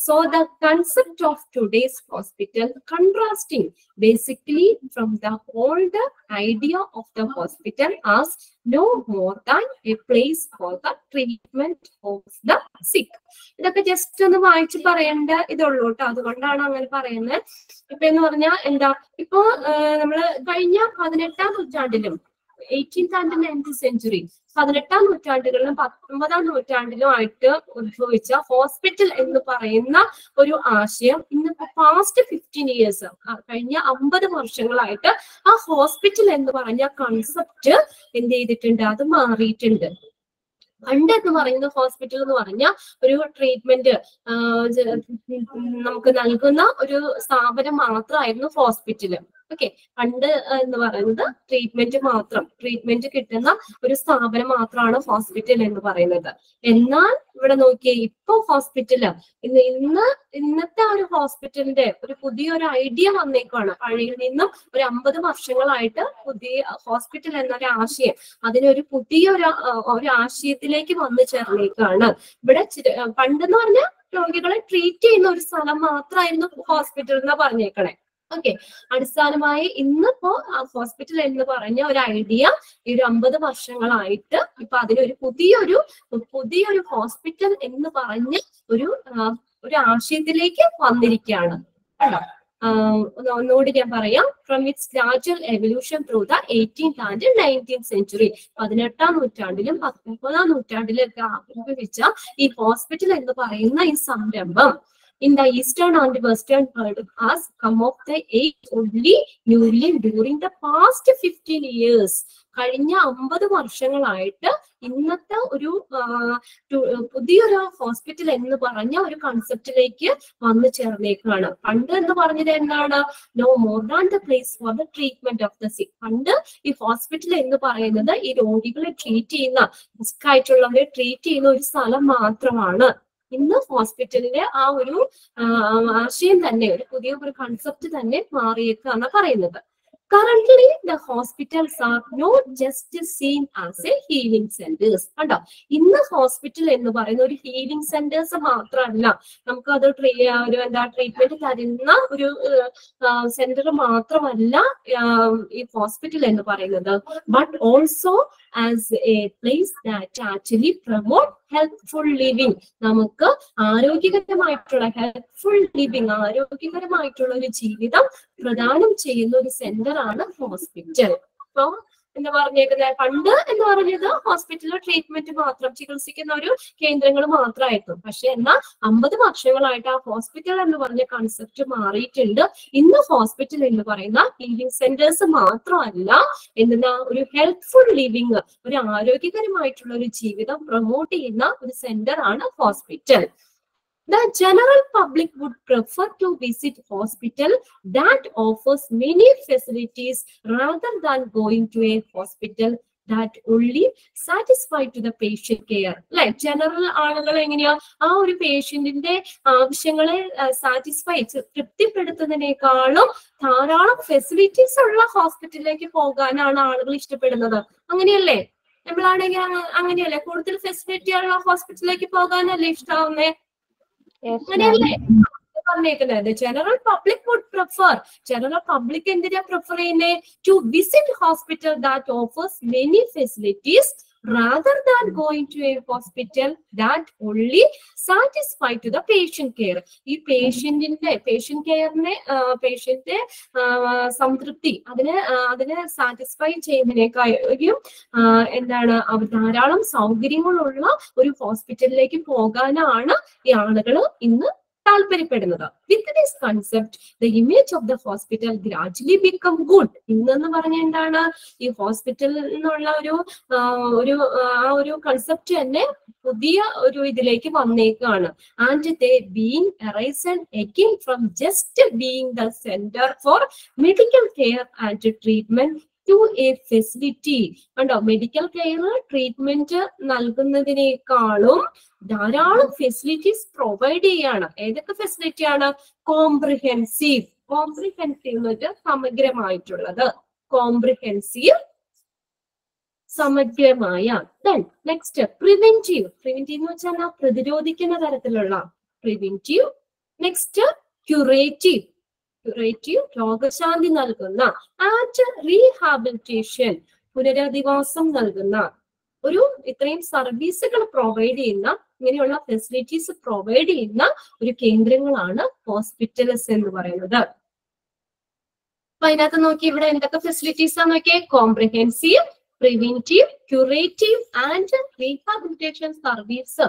So the concept of today's hospital contrasting basically from the older idea of the hospital as no more than a place for the treatment of the sick. ഇതൊക്കെ just ഒന്ന് വായിച്ച് പറയേണ്ട ഇതുള്ളൂ കേട്ടോ, അതുകൊണ്ടാണ് അങ്ങനെ പറയുന്നത്. ഇപ്പൊ എന്ന് പറഞ്ഞാൽ എന്താ, ഇപ്പോ നമ്മള് കഴിഞ്ഞ 18ാം നൂറ്റാണ്ടിലും 18th and 19th century 18ാം നൂറ്റാണ്ടുകളിലും 19ാം നൂറ്റാണ്ടിലുമായിട്ട് ഉത്ഭവിച്ച ഹോസ്പിറ്റൽ എന്ന് പറയുന്ന ഒരു ആശയം ഇന്നിപ്പോ പാസ്റ്റ് 15 years കഴിഞ്ഞ 50 വർഷങ്ങളായിട്ട് ആ ഹോസ്പിറ്റൽ എന്ന് പറഞ്ഞ കൺസെപ്റ്റ് എന്ത് ചെയ്തിട്ടുണ്ട്, അത് മാറിയിട്ടുണ്ട്. പണ്ട് എന്ന് പറയുന്ന ഹോസ്പിറ്റൽ എന്ന് പറഞ്ഞ ഒരു ട്രീറ്റ്മെന്റ് നമുക്ക് നൽകുന്ന ഒരു സ്ഥാപനം മാത്രമായിരുന്നു ഹോസ്പിറ്റല്. ഓക്കെ, പണ്ട് എന്ന് പറയുന്നത് ട്രീറ്റ്മെന്റ് കിട്ടുന്ന ഒരു സ്ഥാപനം മാത്രമാണ് ഹോസ്പിറ്റൽ എന്ന് പറയുന്നത്. എന്നാൽ ഇവിടെ നോക്കിയേ, ഇപ്പൊ ഹോസ്പിറ്റല് ഇന്നത്തെ ഒരു ഹോസ്പിറ്റലിന്റെ ഒരു പുതിയൊരു ഐഡിയ വന്നേക്കാണ്. പഴയിൽ നിന്നും ഒരു 50 വർഷങ്ങളായിട്ട് പുതിയ ഹോസ്പിറ്റൽ എന്നൊരു ആശയം, അതിനൊരു ഒരു ആശയത്തിലേക്ക് വന്നു ചേർന്നേക്കാണ്. ഇവിടെ പണ്ടെന്ന് പറഞ്ഞാൽ രോഗികളെ ട്രീറ്റ് ചെയ്യുന്ന ഒരു സ്ഥലം മാത്രമായിരുന്നു ഹോസ്പിറ്റൽ എന്നാ പറഞ്ഞേക്കണേ. ഓക്കെ, അടിസ്ഥാനമായി ഇന്നിപ്പോ ഹോസ്പിറ്റൽ എന്ന് പറഞ്ഞ ഒരു ഐഡിയ ഈ ഒരു 50 വർഷങ്ങളായിട്ട് ഇപ്പൊ അതിനൊരു പുതിയൊരു ഹോസ്പിറ്റൽ എന്ന് പറഞ്ഞ ഒരു ആശയത്തിലേക്ക് വന്നിരിക്കുകയാണ്. കേട്ടോ, ഒന്നുകൂടി ഞാൻ പറയാം. From it's gradual evolution through the 18th and 19th century 18ാം നൂറ്റാണ്ടിലും 19ാം നൂറ്റാണ്ടിലൊക്കെ ആവിർഭവിച്ച ഈ ഹോസ്പിറ്റൽ എന്ന് പറയുന്ന ഈ സംരംഭം in the eastern and western world has come of the age only newly during the past 15 years. കഴിഞ്ഞ 50 വർഷങ്ങളായിട്ട് ഇന്നത്തെ ഒരു പുതിയൊരു ഹോസ്പിറ്റൽ എന്ന് പറഞ്ഞ ഒരു കൺസെപ്റ്റിലേക്ക് വന്നു ചേർന്നേക്കാണ്. പണ്ട് എന്ന് പറഞ്ഞത് എന്താണ്? No more than the place for the treatment of the sick. പണ്ട് ഈ ഹോസ്പിറ്റൽ എന്ന് പറയുന്നത് ഈ രോഗികളെ ട്രീറ്റ് ചെയ്യുന്ന, സിക്ക് ആയിട്ടുള്ളവരെ ട്രീറ്റ് ചെയ്യുന്ന ഒരു സ്ഥലം മാത്രമാണ്. ഇന്ന് ഹോസ്പിറ്റലിന്റെ ആ ഒരു ആശയം തന്നെ, ഒരു പുതിയ കൺസെപ്റ്റ് തന്നെ മാറിയേക്കാണ് പറയുന്നത്. Currently, the hospitals are not just seen as a healing centers. കണ്ടോ, ഇന്ന് ഹോസ്പിറ്റൽ എന്ന് പറയുന്ന ഒരു ഹീലിംഗ് സെന്റേഴ്സ് മാത്രമല്ല, നമുക്ക് അത് ട്രീറ്റ്മെന്റ് തരുന്ന ഒരു സെന്റർ മാത്രമല്ല ഈ ഹോസ്പിറ്റൽ എന്ന് പറയുന്നത്. But also as a place that actually promote healthful living. നമുക്ക് ആരോഗ്യകരമായിട്ടുള്ള ആരോഗ്യകരമായിട്ടുള്ള ഒരു ജീവിതം പ്രദാനം ചെയ്യുന്ന ഒരു സെന്റർ ആണ് ഹോസ്പിറ്റൽ. അപ്പൊ എന്താ പറഞ്ഞേക്കുന്നത്, പണ്ട് എന്ന് പറഞ്ഞത് ഹോസ്പിറ്റലിൽ ട്രീറ്റ്മെന്റ് മാത്രം, ചികിത്സിക്കുന്ന ഒരു കേന്ദ്രങ്ങൾ മാത്രമായിരുന്നു. പക്ഷെ എന്നാൽ 50 വർഷങ്ങളായിട്ട് ആ ഹോസ്പിറ്റൽ എന്ന് പറഞ്ഞ കൺസെപ്റ്റ് മാറിയിട്ടുണ്ട്. ഇന്ന് ഹോസ്പിറ്റൽ എന്ന് പറയുന്ന ഹീലിംഗ് സെന്റേഴ്സ് മാത്രമല്ല, എന്തെന്നാ ഒരു ഹെൽത്ത്ഫുൾ ലിവിങ്, ഒരു ആരോഗ്യകരമായിട്ടുള്ള ഒരു ജീവിതം പ്രൊമോട്ട് ചെയ്യുന്ന ഒരു സെന്റർ ആണ് hospital. The general public would prefer to visit hospital that offers many facilities rather than going to a hospital that only satisfy to the patient care. Like general ആളുകൾ എങ്ങനെയാ ആ ഒരു പേഷ്യന്റിന്റെ ആവശ്യങ്ങളെ തൃപ്തിപ്പെടുത്തുന്നതിനേക്കാളും ധാരാളം ഫെസിലിറ്റീസ് ഉള്ള ഹോസ്പിറ്റലിലേക്ക് പോകാനാണ് ആളുകൾ ഇഷ്ടപ്പെടുന്നത്. അങ്ങനെയല്ലേ? നമ്മളാണെങ്കിൽ അങ്ങനെയല്ലേ? കൂടുതൽ ഫെസിലിറ്റി ഉള്ള ഹോസ്പിറ്റലിലേക്ക് പോകാനല്ലേ ഇഷ്ടാവുന്നേ? അങ്ങനെയല്ലേ പറഞ്ഞേക്കുന്നത്? General public would prefer, general public എന്തിനാ പ്രിഫർ ചെയ്യുന്നേ? To visit hospital that offers many facilities rather than going to a hospital that only satisfy to the patient care. ഈ പേഷ്യന്റ് കെയറിനെ സംതൃപ്തി അതിനെ സാറ്റിസ്ഫൈ ചെയ്യുന്നതിനേക്കാളും എന്താണ് ധാരാളം സൗകര്യങ്ങളുള്ള ഒരു ഹോസ്പിറ്റലിലേക്ക് പോകാനാണ് ഈ ആളുകൾ ഇന്ന് താല്പര്യപ്പെടുന്നത്. With this concept the image of the hospital gradually become good. ഇന്നെന്ന് പറഞ്ഞ എന്താണ്, ഈ ഹോസ്പിറ്റൽ എന്നുള്ള ഒരു കൺസെപ്റ്റ് തന്നെ പുതിയ ഒരു ഇതിലേക്ക് വന്നേക്കാണ്. And they being arisen again from just being the centre for medical care and treatment to a facility. കണ്ടോ, മെഡിക്കൽ കെയർ ട്രീറ്റ്മെന്റ് നൽകുന്നതിനേക്കാളും ധാരാളം ഫെസിലിറ്റീസ് പ്രൊവൈഡ് ചെയ്യാണ്. ഏതൊക്കെ ഫെസിലിറ്റിയാണ്? കോംപ്രിഹെൻസീവ് എന്ന് വെച്ചാൽ സമഗ്രമായിട്ടുള്ളത്. കോംപ്രിഹെൻസീവ് സമഗ്രമായ. ദെൻ നെക്സ്റ്റ് പ്രിവെന്റീവ് എന്ന് വെച്ചാൽ പ്രതിരോധിക്കുന്ന തരത്തിലുള്ള പ്രിവെന്റീവ്. നെക്സ്റ്റ് ക്യൂറേറ്റീവ് രോഗശാന്തി നൽകുന്ന. ആൻഡ് റീഹാബിലിറ്റേഷൻ പുനരധിവാസം നൽകുന്ന. ഒരു ഇത്രയും സർവീസുകൾ പ്രൊവൈഡ് ചെയ്യുന്ന, ഇങ്ങനെയുള്ള ഫെസിലിറ്റീസ് പ്രൊവൈഡ് ചെയ്യുന്ന ഒരു കേന്ദ്രങ്ങളാണ് ഹോസ്പിറ്റൽസ് എന്ന് പറയുന്നത്. അപ്പൊ അതിനകത്ത് നോക്കി ഇവിടെ എന്തൊക്കെ ഫെസിലിറ്റീസ് ആണ് നോക്കിയേ? Comprehensive, preventive, curative and rehabilitation service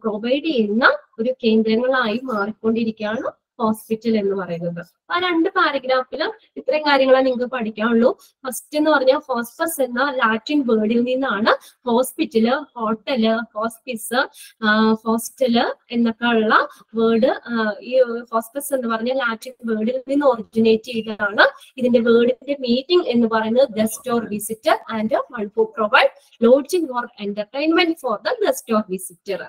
provide ചെയ്യുന്ന ഒരു കേന്ദ്രങ്ങളായി മാറിക്കൊണ്ടിരിക്കുകയാണ് ഹോസ്പിറ്റൽ എന്ന് പറയുന്നത്. ആ 2 പാരഗ്രാഫിൽ ഇത്രയും കാര്യങ്ങളെ നിങ്ങൾക്ക് പഠിക്കാനുള്ളൂ. ഫസ്റ്റ് എന്ന് പറഞ്ഞാൽ ഹോസ്പസ് എന്ന ലാറ്റിൻ വേർഡിൽ നിന്നാണ് ഹോസ്പിറ്റല്, ഹോട്ടല്, ഹോസ്പിസ്, ഹോസ്റ്റല് എന്നൊക്കെ ഉള്ള വേർഡ്. ഈ ഹോസ്പസ് എന്ന് പറഞ്ഞ ലാറ്റിൻ വേർഡിൽ നിന്ന് ഒറിജിനേറ്റ് ചെയ്തതാണ്. ഇതിന്റെ വേർഡിന്റെ മീനിങ് എന്ന് പറയുന്നത് guest or visitor and one who provide lodging or entertainment for the guest or visitor.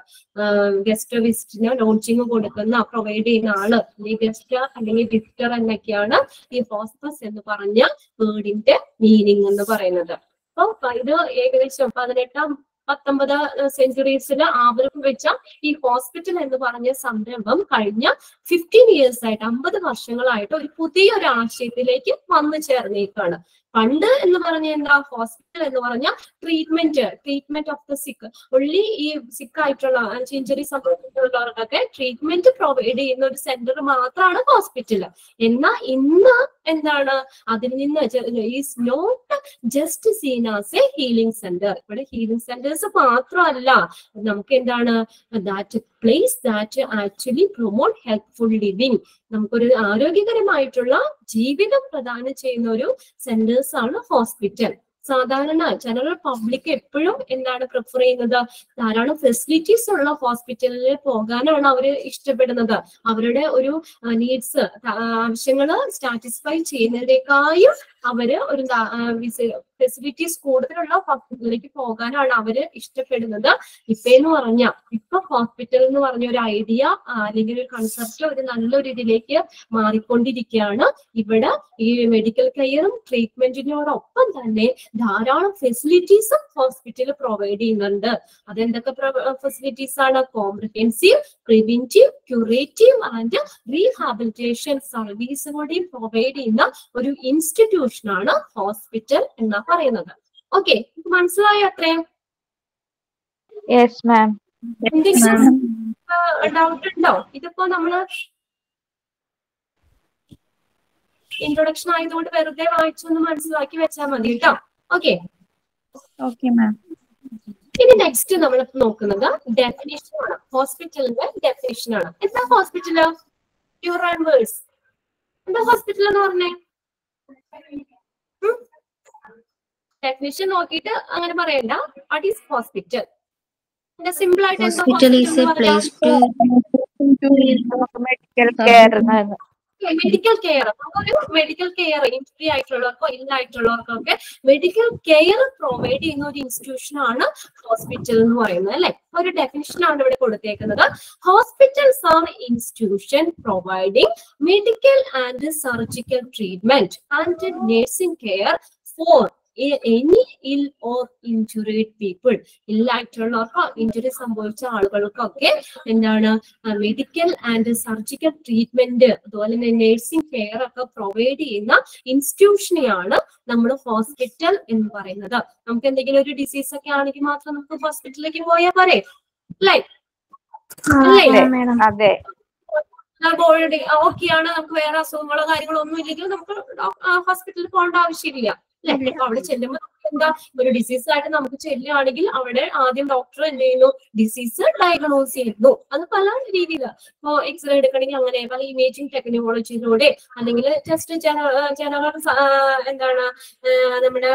Guest വിസിറ്റിന് ലോഡ്ജിങ് കൊടുക്കുന്ന, പ്രൊവൈഡ് ചെയ്യുന്ന ആള്, അല്ലെങ്കിൽ ഗസ്റ്റ് അല്ലെങ്കിൽ വിസിറ്റർ എന്നൊക്കെയാണ് ഈ ഹോസ്പസ് എന്ന് പറഞ്ഞ വേർഡിന്റെ മീനിങ് എന്ന് പറയുന്നത്. അപ്പൊ ഇത് ഏകദേശം 18-19 സെഞ്ചുറീസിൽ ആവിർഭവിച്ച വെച്ച ഈ ഹോസ്പിറ്റൽ എന്ന് പറഞ്ഞ സംരംഭം കഴിഞ്ഞ 15 ഇയേഴ്സ് ആയിട്ട്, 50 വർഷങ്ങളായിട്ട് ഒരു പുതിയൊരു ആശയത്തിലേക്ക് വന്നു ചേർന്നേക്കാണ്. പണ്ട് എന്ന് പറഞ്ഞ എന്താ, ഹോസ്പിറ്റൽ എന്ന് പറഞ്ഞ ട്രീറ്റ്മെന്റ് ഓഫ് ദ സിക്ക്, ഒള്ളി ഈ സിക്ക് ആയിട്ടുള്ള ഇഞ്ചുറി സംഭവിച്ചിട്ടുള്ളവർക്കൊക്കെ ട്രീറ്റ്മെന്റ് പ്രൊവൈഡ് ചെയ്യുന്ന ഒരു സെന്റർ മാത്രമാണ് ഹോസ്പിറ്റൽ. എന്നാൽ ഇന്ന് എന്താണ്, അതിൽ നിന്ന് is not just seen as a healing centre. ഇവിടെ ഹീലിംഗ് സെന്റേഴ്സ് മാത്രമല്ല, നമുക്ക് എന്താണ്, that place that actually promote helpful living, നമുക്കൊരു ആരോഗ്യകരമായിട്ടുള്ള ജീവിതം പ്രദാനം ചെയ്യുന്ന ഒരു സെന്റേഴ്സ് ആണ് ഹോസ്പിറ്റൽ. സാധാരണ ജനറൽ പബ്ലിക് എപ്പോഴും എന്താണ് പ്രിഫർ ചെയ്യുന്നത്, ധാരാളം ഫെസിലിറ്റീസ് ഉള്ള ഹോസ്പിറ്റലിൽ പോകാനാണ് അവർ ഇഷ്ടപ്പെടുന്നത്. അവരുടെ ഒരു നീഡ്സ്, ആവശ്യങ്ങൾ സാറ്റിസ്ഫൈ ചെയ്യുന്നതിനേക്കാളും അവര് ഒരു ഫെസിലിറ്റീസ് കൂടുതലുള്ള ഹോസ്പിറ്റലിലേക്ക് പോകാനാണ് അവര് ഇഷ്ടപ്പെടുന്നത്. ഇപ്പൊ ഹോസ്പിറ്റൽ എന്ന് പറഞ്ഞ ഒരു ഐഡിയ അല്ലെങ്കിൽ ഒരു കൺസെപ്റ്റ് ഒരു നല്ലൊരു ഇതിലേക്ക് മാറിക്കൊണ്ടിരിക്കുകയാണ്. ഇവിടെ ഈ മെഡിക്കൽ കെയറും ട്രീറ്റ്മെന്റിനോടൊപ്പം തന്നെ ധാരാളം ഫെസിലിറ്റീസും ഹോസ്പിറ്റൽ പ്രൊവൈഡ് ചെയ്യുന്നുണ്ട്. അതെന്തൊക്കെ ഫെസിലിറ്റീസ് ആണ്? Comprehensive, preventive, curative and rehabilitation service കൂടി പ്രൊവൈഡ് ചെയ്യുന്ന ഒരു ഇൻസ്റ്റിറ്റ്യൂഷനാണ് ഹോസ്പിറ്റൽ എന്നാ പറയുന്നത്. ഓക്കെ, മനസ്സിലായോ അത്രയും? Yes ma'am. എന്തെങ്കിലും ഡൗട്ട് ഉണ്ടോ? ഇതിപ്പോ നമ്മള് ഇൻട്രൊഡക്ഷൻ ആയതുകൊണ്ട് വെറുതെ വായിച്ചൊന്ന് മനസ്സിലാക്കി വെച്ചാൽ മതി കേട്ടോ. Okay okay ma'am. ഇനി നെക്സ്റ്റ് നമ്മൾ നോക്കുന്നത് ഡെഫിനിഷൻ ആണ്. ഹോസ്പിറ്റലിന്റെ ഡെഫിനിഷൻ ആണ്. എന്താ ഹോസ്പിറ്റല്? പ്യൂർ ആൻഡ് വേഴ്സ് എന്താ ഹോസ്പിറ്റൽ എന്ന് പറഞ്ഞേ? ഡെഫിനിഷൻ നോക്കിയിട്ട് അങ്ങനെ പറയണ്ട. What is hospital? സിമ്പിൾ ആയിട്ട് Hospital is a place to medical care. Medical care, ഒരു മെഡിക്കൽ കെയർ ഇഞ്ചുറി ആയിട്ടുള്ളവർക്കോ ഇല്ലായിട്ടുള്ളവർക്കോ ഒക്കെ മെഡിക്കൽ കെയർ പ്രൊവൈഡ് ചെയ്യുന്ന ഒരു ഇൻസ്റ്റിറ്റ്യൂഷൻ ആണ് ഹോസ്പിറ്റൽ എന്ന് പറയുന്നത് അല്ലെ. ഒരു ഡെഫിനിഷൻ ആണ് ഇവിടെ കൊടുത്തേക്കുന്നത്. Hospitals are institution providing medical and surgical treatment and nursing care for any ill or injured people. ഇല്ലായിട്ടുള്ളവർക്കോ ഇഞ്ചുറി സംഭവിച്ച ആളുകൾക്കൊക്കെ എന്താണ് മെഡിക്കൽ ആൻഡ് സർജിക്കൽ ട്രീറ്റ്മെന്റ് അതുപോലെ തന്നെ നഴ്സിംഗ് കെയർ ഒക്കെ പ്രൊവൈഡ് ചെയ്യുന്ന ഇൻസ്റ്റിറ്റ്യൂഷനെയാണ് നമ്മൾ ഹോസ്പിറ്റൽ എന്ന് പറയുന്നത്. നമുക്ക് എന്തെങ്കിലും ഒരു ഡിസീസ് ഒക്കെ ആണെങ്കിൽ മാത്രം നമുക്ക് ഹോസ്പിറ്റലിലേക്ക് പോയാൽ പോരെ അല്ലേ? അതെ. ഓക്കെയാണ്, നമുക്ക് വേറെ അസുഖങ്ങളോ കാര്യങ്ങളോ ഒന്നും ഇല്ലെങ്കിൽ നമുക്ക് ഹോസ്പിറ്റലിൽ പോകേണ്ട ആവശ്യമില്ല അല്ലെ. അപ്പൊ അവിടെ ചെല്ലുമ്പോൾ എന്താ, ഒരു ഡിസീസ് ആയിട്ട് നമുക്ക് ചെല്ലുകയാണെങ്കിൽ അവിടെ ആദ്യം ഡോക്ടർ എന്ത് ചെയ്യുന്നു, ഡിസീസ് ഡയഗ്നോസ് ചെയ്യുന്നു. അത് പല രീതിയിൽ, ഇപ്പോ എക്സ്റേ എടുക്കണമെങ്കിൽ അങ്ങനെ പല ഇമേജിംഗ് ടെക്നോളജിയിലൂടെ അല്ലെങ്കിൽ ജസ്റ്റ് ജനറൽ എന്താണ് നമ്മുടെ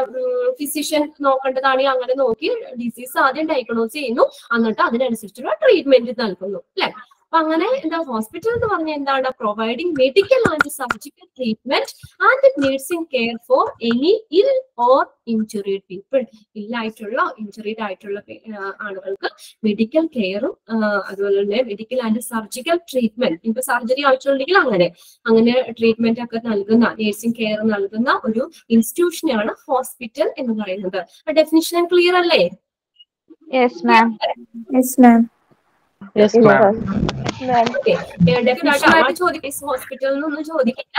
ഫിസിഷ്യൻ നോക്കേണ്ടതാണെങ്കിൽ അങ്ങനെ നോക്കി ഡിസീസ് ആദ്യം ഡയഗ്നോസ് ചെയ്യുന്നു, എന്നിട്ട് അതിനനുസരിച്ചുള്ള ട്രീറ്റ്മെന്റ് നൽകുന്നു അല്ലെ. അപ്പൊ അങ്ങനെ എന്താ ഹോസ്പിറ്റൽ എന്ന് പറഞ്ഞാൽ എന്താണ്, providing medical and surgical treatment and nursing care for any ill or injured people. ഇല്ലായിട്ടുള്ള ഇഞ്ചുറീഡ് ആയിട്ടുള്ള ആളുകൾക്ക് മെഡിക്കൽ കെയറും അതുപോലെ തന്നെ മെഡിക്കൽ ആൻഡ് സർജിക്കൽ ട്രീറ്റ്മെന്റ്, ഇപ്പൊ സർജറി ആവശ്യമുണ്ടെങ്കിൽ അങ്ങനെ ട്രീറ്റ്മെന്റ് ഒക്കെ നൽകുന്ന, നഴ്സിംഗ് കെയർ നൽകുന്ന ഒരു ഇൻസ്റ്റിറ്റ്യൂഷനാണ് ഹോസ്പിറ്റൽ എന്ന് പറയുന്നത്. ഡെഫിനിഷൻ ക്ലിയർ അല്ലേ? Yes ma'am. Yes ma'am. ഹോസ്പിറ്റലിൽ ഒന്നും ചോദിക്കില്ല.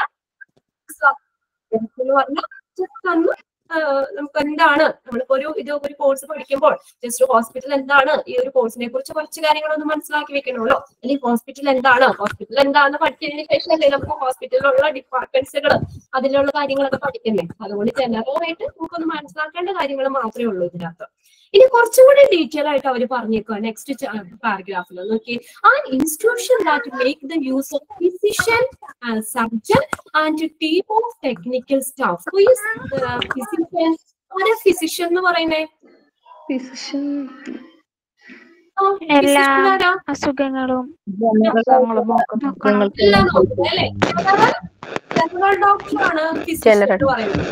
നമുക്ക് എന്താണ് നമ്മളിപ്പോ ഒരു കോഴ്സ് പഠിക്കുമ്പോൾ ജസ്റ്റ് ഹോസ്പിറ്റൽ എന്താണ്, ഈ ഒരു കോഴ്സിനെ കുറിച്ച് കുറച്ച് കാര്യങ്ങളൊന്ന് മനസ്സിലാക്കി വെക്കണമല്ലോ. അല്ലെങ്കിൽ ഹോസ്പിറ്റൽ എന്താണെന്ന് പഠിച്ചതിന് ശേഷമല്ലേ നമുക്ക് ഹോസ്പിറ്റലിലുള്ള ഡിപ്പാർട്ട്മെന്റ്സുകൾ അതിലുള്ള കാര്യങ്ങളൊക്കെ പഠിക്കുന്നേ. അതുകൊണ്ട് ജനറലായിട്ട് നമുക്കൊന്ന് മനസ്സിലാക്കേണ്ട കാര്യങ്ങൾ മാത്രമേ ഉള്ളൂ ഇതിനകത്ത്. ഇനി കുറച്ചും കൂടി ഡീറ്റെയിൽ ആയിട്ട് അവർ പറഞ്ഞേക്കുക നെക്സ്റ്റ് പാരഗ്രാഫിൽ നോക്കി. An institution that make the use of physician, surgeon and team of technical staff. Physician ആരാ? ഫിസിഷ്യൻ എന്ന് പറയുന്നേ എല്ലാ അസുഖങ്ങളും ജനറൽ ഡോക്ടറാണ് ഫിസിഷ്യൻ എന്ന് പറയുന്നത്.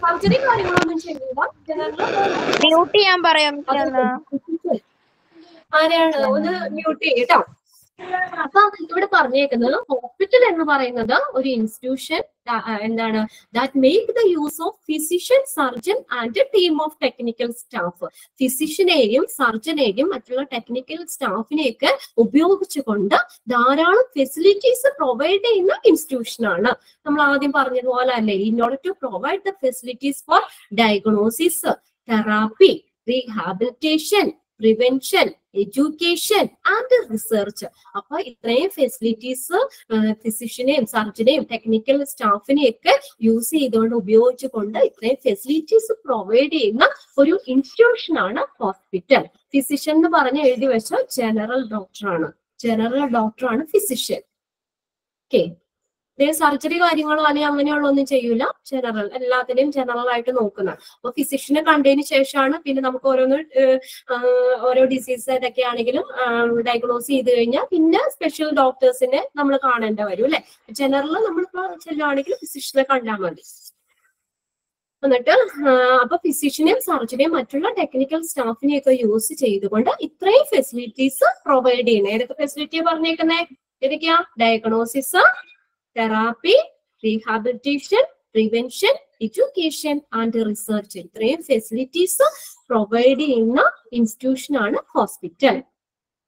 സർജറി കാര്യങ്ങളൊന്നും ചെയ്യില്ല. മ്യൂട്ട് ചെയ്യാൻ പറയാം. ആരെയാണ് ഒന്ന് മ്യൂട്ട് ചെയ്യട്ടോ. അപ്പൊ ഇവിടെ പറഞ്ഞേക്കുന്നത് ഹോസ്പിറ്റൽ എന്ന് പറയുന്നത് ഒരു ഇൻസ്റ്റിറ്റ്യൂഷൻ എന്താണ്, that make the use of physician, surgeon and team of technical staff. ഫിസിഷ്യനെയും സർജനെയും മറ്റുള്ള ടെക്നിക്കൽ സ്റ്റാഫിനെയൊക്കെ ഉപയോഗിച്ചുകൊണ്ട് ധാരാളം ഫെസിലിറ്റീസ് പ്രൊവൈഡ് ചെയ്യുന്ന ഇൻസ്റ്റിറ്റ്യൂഷൻ ആണ്. നമ്മൾ ആദ്യം പറഞ്ഞതുപോലെ അല്ലേ, in order to provide the facilities for diagnosis, therapy, rehabilitation, prevention, education and research. അപ്പൊ ഇത്രയും ഫെസിലിറ്റീസ് ഫിസിഷ്യനെയും സർജനെയും ടെക്നിക്കൽ സ്റ്റാഫിനെയൊക്കെ യൂസ് ചെയ്തുകൊണ്ട് ഉപയോഗിച്ചുകൊണ്ട് ഇത്രയും ഫെസിലിറ്റീസ് പ്രൊവൈഡ് ചെയ്യുന്ന ഒരു ഇൻസ്റ്റിറ്റ്യൂഷൻ ആണ് ഹോസ്പിറ്റൽ. ഫിസിഷ്യൻ എന്ന് പറഞ്ഞ് എഴുതി വെച്ച ജനറൽ ഡോക്ടറാണ് ഫിസിഷ്യൻ. ഓക്കെ, സർജറി കാര്യങ്ങളോ അല്ലെങ്കിൽ അങ്ങനെയുള്ള ഒന്നും ചെയ്യൂല. ജനറൽ, എല്ലാത്തിനെയും ജനറൽ ആയിട്ട് നോക്കുന്നത്. അപ്പൊ ഫിസിഷ്യനെ കണ്ടതിന് ശേഷമാണ് പിന്നെ നമുക്ക് ഓരോ ഡിസീസ് ഏതൊക്കെ ആണെങ്കിലും ഡയഗ്നോസ് ചെയ്ത് കഴിഞ്ഞാൽ പിന്നെ സ്പെഷ്യൽ ഡോക്ടേഴ്സിനെ നമ്മൾ കാണേണ്ട വരും അല്ലെ. ജനറൽ നമ്മളിപ്പോ ചെല്ലുകയാണെങ്കിൽ ഫിസിഷ്യനെ കണ്ടാൽ മതി. എന്നിട്ട് അപ്പൊ ഫിസിഷ്യനെയും സർജനെയും മറ്റുള്ള ടെക്നിക്കൽ സ്റ്റാഫിനെയൊക്കെ യൂസ് ചെയ്തുകൊണ്ട് ഇത്രയും ഫെസിലിറ്റീസ് പ്രൊവൈഡ് ചെയ്യുന്നത്. ഏതൊക്കെ ഫെസിലിറ്റിയാ പറഞ്ഞേക്കുന്നേ? ഏതൊക്കെയാ? Diagnosis, therapy, rehabilitation, prevention, education and research. ഇത്രയും ഫെസിലിറ്റീസ് പ്രൊവൈഡ് ചെയ്യുന്ന ഇൻസ്റ്റിറ്റ്യൂഷൻ ആണ് ഹോസ്പിറ്റൽ.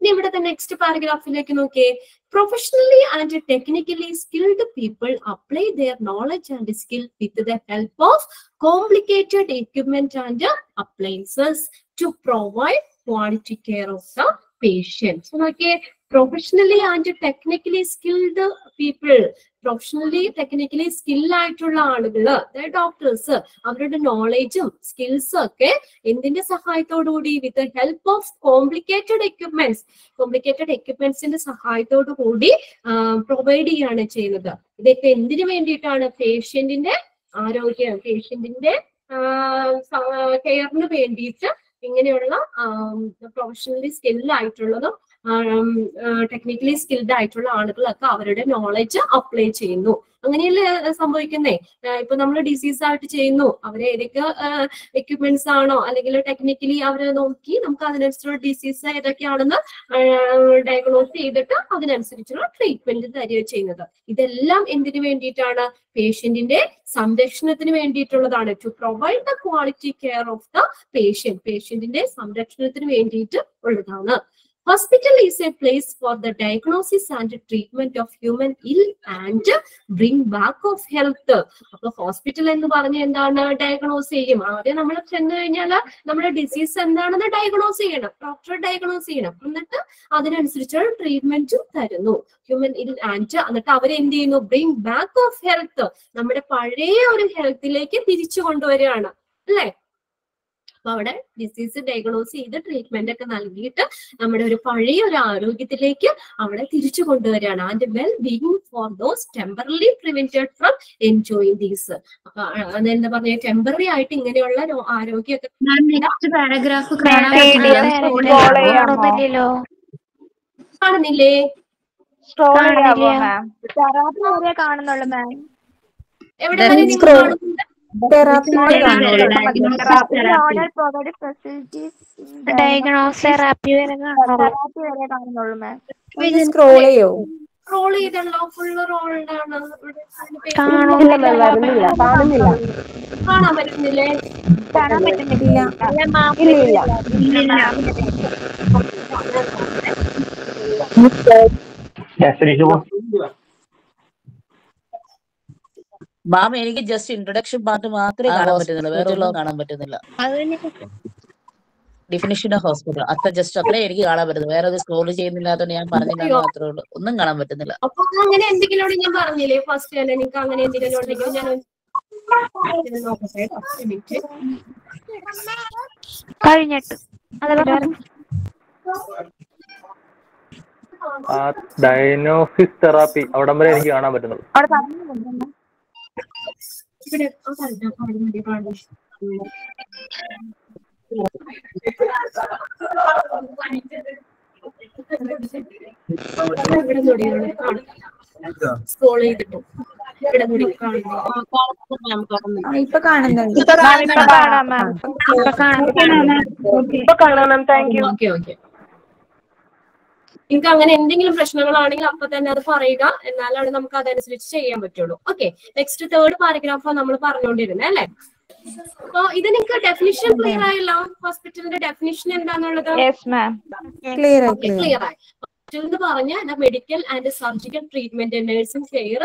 ഇനി ഇവിടുത്തെ നെക്സ്റ്റ് പാരഗ്രാഫിലേക്ക് നോക്കിയേ. Professionally and technically skilled people apply their knowledge and skill with the help of complicated equipment and appliances to provide quality care of the patients. നോക്കിയേ, professionally and technically skilled people, professionally technically സ്കില്ലായിട്ടുള്ള ആളുകള്, അതായത് doctors, അവരുടെ നോളജും സ്കിൽസും ഒക്കെ എന്തിന്റെ സഹായത്തോടുകൂടി? വിത്ത് ഹെൽപ്പ് ഓഫ് കോംപ്ലിക്കേറ്റഡ് എക്യുപ്മെന്റ്സിന്റെ സഹായത്തോടു കൂടി പ്രൊവൈഡ് ചെയ്യാണ് ചെയ്യുന്നത്. ഇതൊക്കെ എന്തിനു വേണ്ടിയിട്ടാണ്? പേഷ്യന്റിന്റെ ആരോഗ്യം, പേഷ്യന്റിന്റെ കെയറിന് വേണ്ടിയിട്ട് ഇങ്ങനെയുള്ള പ്രൊഫഷണലി സ്കില്ലായിട്ടുള്ളതും ടെക്നിക്കലി സ്കിൽഡ് ആയിട്ടുള്ള ആളുകളൊക്കെ അവരുടെ നോളജ് അപ്ലൈ ചെയ്യുന്നു. അങ്ങനെയല്ലേ സംഭവിക്കുന്നേ? ഇപ്പൊ നമ്മൾ ഡിസീസ് ആയിട്ട് ചെയ്യുന്നു, അവരെ ഏതൊക്കെ എക്യുപ്മെന്റ്സ് ആണോ അല്ലെങ്കിൽ ടെക്നിക്കലി അവരെ നോക്കി നമുക്ക് അതിനനുസരിച്ചുള്ള ഡിസീസ് ഏതൊക്കെയാണെന്ന് ഡയഗ്നോസ് ചെയ്തിട്ട് അതിനനുസരിച്ചുള്ള ട്രീറ്റ്മെന്റ് തരികയാണ് ചെയ്യുന്നത്. ഇതെല്ലാം എന്തിനു വേണ്ടിയിട്ടാണ്? പേഷ്യന്റിന്റെ സംരക്ഷണത്തിന് വേണ്ടിയിട്ടുള്ളതാണ്. To provide the quality care of the patient, പേഷ്യന്റിന്റെ സംരക്ഷണത്തിന് വേണ്ടിയിട്ട് ഉള്ളതാണ്. Hospital is a place for the diagnosis and treatment of human ill and bring back of health. അപ്പൊ ഹോസ്പിറ്റൽ എന്ന് പറഞ്ഞ എന്താണ്? ഡയഗ്നോസ് ചെയ്യും. ആദ്യം നമ്മൾ ചെന്ന് കഴിഞ്ഞാൽ നമ്മുടെ ഡിസീസ് എന്താണെന്ന് ഡയഗ്നോസ് ചെയ്യണം, ഡോക്ടർ ഡയഗ്നോസ് ചെയ്യണം. എന്നിട്ട് അതിനനുസരിച്ചുള്ള ട്രീറ്റ്മെന്റും തരുന്നു. ഹ്യൂമൻ ഇൽ ആൻഡ് എന്നിട്ട് അവരെന്ത് ചെയ്യുന്നു? ബ്രിങ് ബാക്ക് ഓഫ് ഹെൽത്ത്, നമ്മുടെ പഴയ ഒരു ഹെൽത്തിലേക്ക് തിരിച്ചു കൊണ്ടുവരികയാണ് അല്ലേ. അപ്പൊ അവിടെ ഡിസീസ് ഡയഗ്നോസ് ചെയ്ത് ട്രീറ്റ്മെന്റ് ഒക്കെ നൽകിയിട്ട് നമ്മുടെ ഒരു പഴയ ഒരു ആരോഗ്യത്തിലേക്ക് അവിടെ തിരിച്ചു കൊണ്ടുവരികയാണ്. And well being for those temporally prevented from enjoying these. അപ്പൊ അതെന്താ പറഞ്ഞ ടെമ്പററി ആയിട്ട് ഇങ്ങനെയുള്ള ആരോഗ്യമൊക്കെ കാണുന്നില്ലേ? എവിടെ വരെ നിങ്ങൾ കാണുന്നുണ്ട്? റോൾ ചെയ്തല്ലോ, ഫുള്ള് റോൾഡാണ്. കാണാൻ പറ്റുന്നില്ലേ? മാം എനിക്ക് ജസ്റ്റ് ഇൻട്രൊഡക്ഷൻ പാർട്ട് മാത്രമേ കാണാൻ പറ്റുന്നുള്ളൂ, വേറെ ഉള്ളത് കാണാൻ പറ്റുന്നില്ല. ഡിഫിനിഷൻ ഓഫ് ഹോസ്പിറ്റൽ അത്ര ജസ്റ്റ് അത്രേ എനിക്ക് കാണാൻ പറ്റുന്നത്, വേറെ ഒരു സ്ക്രോൾ ചെയ്യുന്നില്ലാത്തതുകൊണ്ട് ഞാൻ പറഞ്ഞില്ല മാത്രമേ ഉള്ളൂ, ഒന്നും കാണാൻ പറ്റുന്നില്ല. അപ്പൊ അങ്ങനെ എന്തെങ്കിലും ഞാൻ പറഞ്ഞില്ലേ ഫസ്റ്റ് തന്നെ നിങ്ങൾക്ക് അങ്ങനെ എന്തെങ്കിലും ഉണ്ടെങ്കിൽ ഞാൻ നോക്കട്ടെ. കഴിഞ്ഞിട്ട് ഡയഗ്നോസിസ് തെറാപ്പി അവിടം വരെ എനിക്ക് കാണാൻ പറ്റുന്നുള്ളൂ. ഇവിടെ സ്ക്രോൾ ചെയ്തിട്ടു ഇപ്പൊ കാണുന്നുണ്ട്. നിങ്ങൾക്ക് അങ്ങനെ എന്തെങ്കിലും പ്രശ്നങ്ങളാണെങ്കിൽ അപ്പൊ തന്നെ അത് പറയുക, എന്നാലാണ് നമുക്ക് അതനുസരിച്ച് ചെയ്യാൻ പറ്റുള്ളൂ. ഓക്കെ, നെക്സ്റ്റ് തേർഡ് പാരഗ്രാഫാണ് നമ്മൾ പറഞ്ഞുകൊണ്ടിരുന്നത് അല്ലെ. അപ്പൊ ഇത് നിങ്ങൾക്ക് ഡെഫിനിഷൻ ക്ലിയർ ആയല്ലോ? ഹോസ്പിറ്റലിന്റെ ഡെഫിനിഷൻ എന്താന്നുള്ളത് ക്ലിയർ ആയി. എന്ന് പറഞ്ഞാൽ medical and surgical treatment nursing care